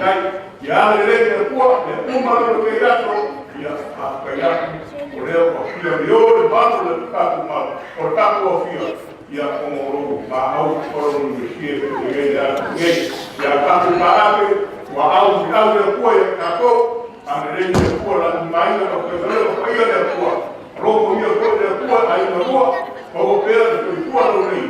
e a lei da rua, é uma do que gato, e a pegar O leo ko fia ni o le bango le taku ma. O taku o fia. Ia kongoro ma au koro ni fia ke ya taku ma ake wa au le kua ya kako. Ane le kua la mai na ko le ko ia le kua. Roko ia ko le kua ai na kua. O pera le kua lo ni.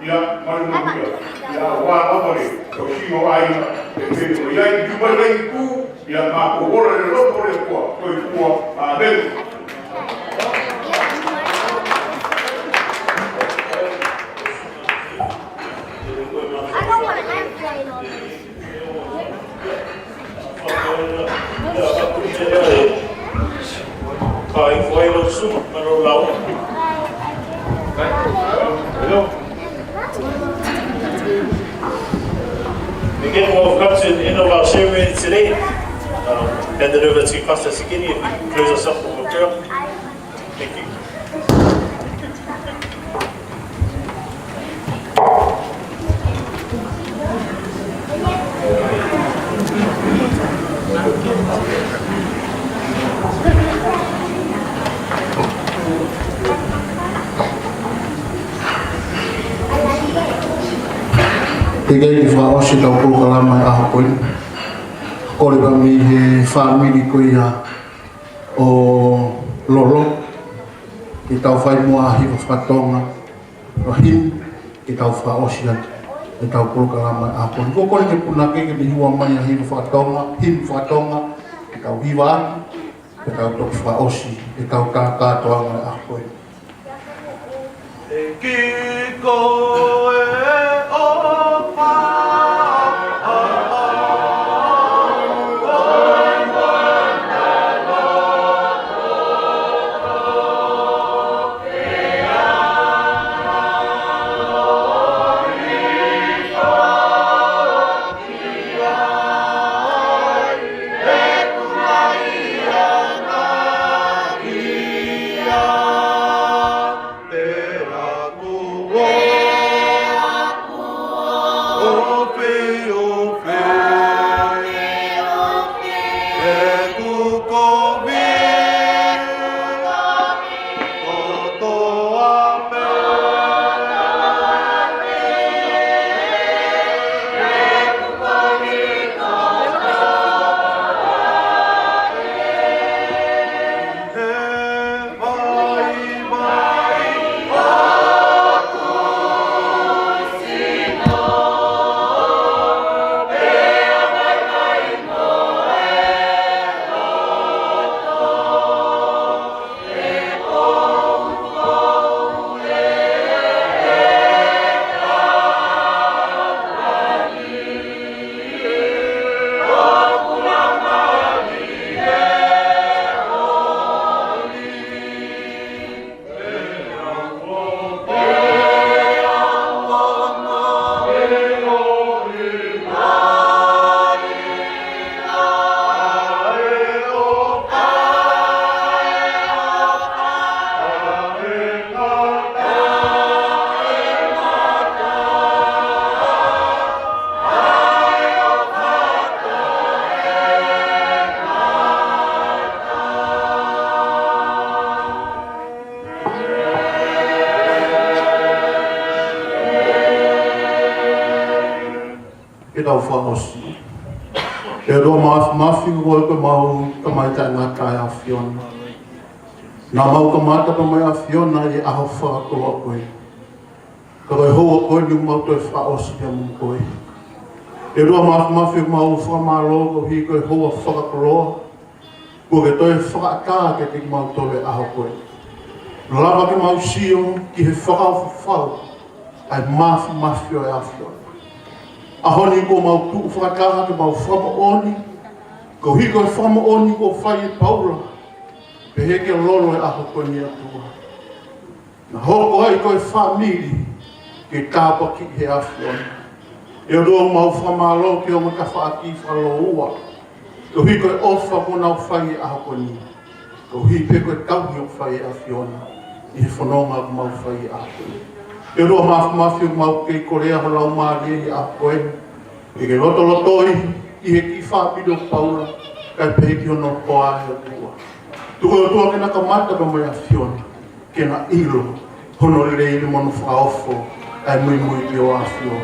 Ia mai na kua. Ia wa amore ko shimo ai na. Ke ia i ku le ku ia ma ko ora le roko le kua. Ko kua a le. Kai foi lo su, mano lau. Hello. Again, we've come to the end of our ceremony today. Hand it over to Pastor Sikini if you close us up with a prayer. Thank you. Tiga i whaosi tau kōkalama e aho koe. Kore wa mi he whamiri koe ia o lolo. Ki tau whai mua hiwa whatonga. O hin, ki tau whaosi atu. Ki tau kōkalama e aho koe. Ko kore ke punake ke te hiwa mai a hiwa whatonga. Hin whatonga. Ki tau hiwa atu. Ki tau toku whaosi. Ki tau kātoanga e aho koe. Ki koe Tau whaosi. E roa mafi koe koe mau kamaita ngā kai a Fiona. Nā mau kamata pa mai a Fiona i aho whakatoa koe. Ka koe hoa koe ni mau toi whaosi pia mu koe. E roa mafi mau whamalo ko hi koe hoa whakatoroa. Ko ke toi whakatā ke te mau tole aho koe. Lava ke mau sio ki he whakawhawhau. Ai mafi o e a Fiona. Ahoni ko mau tu whakaha ke mau whamaoni. Ko hiko e whamaoni ko whai e Paula. Pe heke lolo e aho koe ni atua. Na hoko hai koe whamiri ke tāpa ki he Fiona. E roa mau whamalo ke o maka whaaki whalo ua. Ko hiko e ofa ko nau whai e aho koe ni. Ko hi pe koe kauhi o whai e Fiona. I he whanonga mau whai e aho koe ni. E roa mafi mau kei korea halau maari e a koe. E ke roto i he ki whāpiro Paula. Kai peki ono poa e o tua. Tuko tua kena kamata pa mai afiona. Kena ilo. Hono le ili monu whaofo. Ai mui mui ki o afio.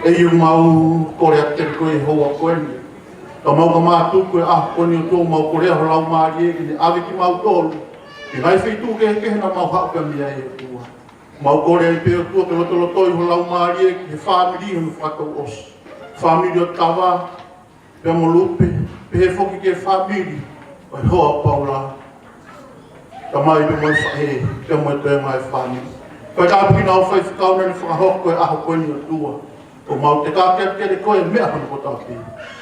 E iu mau kore a te koe hoa koeni. Ka mau ka mātu koe koni o tō mau kore ho lau maari e kini awe ki mau tōlu. Ki ngai whaitu ke hena mau hauka mia e tua. Mau kore ai peo tua ke loto lotoi ho lau maari e ki he whamiri honu whakau osu. Whamiri o tawa. Pea mo lupe. Pe he whoki ke whamiri. Oi hoa Paula. Ka mai me moi whahe. Pea moi toe mai whamiri. Koe ka apiki nao whai whikau nani whakahok koe aho koe ni o tua. O mau te kākere koe mea hono ko tāpī.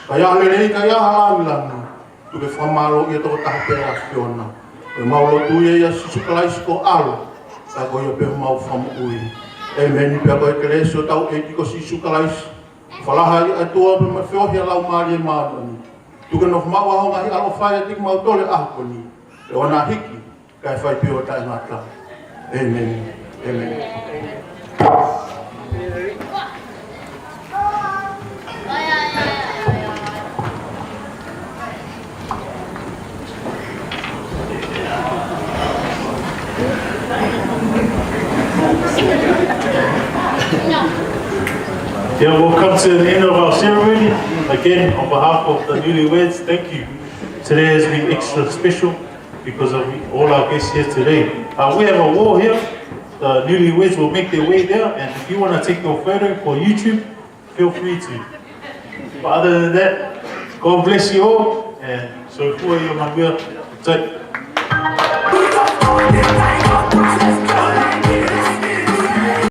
Ka ia lerei ka ia halangi langa. Tuke whamaro ia toko tahapea a whiona. O mau Lotu ia sisukalaisi ko alo. Ka koe ia peho mau whamu ui. E meni pia koe keresi o tau e kiko sisukalaisi. Whalaha i atua pe ma whiohi a lau maari e maarani. Tuke no whamau aho ngahi alo whai a tiki mau tole aho koni. E ona hiki, kai whai pio tai ngata. Amen. Amen. Yeah, we'll come to the end of our ceremony. Again, on behalf of the newlyweds, thank you. Today has been extra special because of all our guests here today. We have a wall here. The newlyweds will make their way there, and if you want to take your photo for YouTube, feel free to. But other than that, God bless you all, and so for you, my dear, take.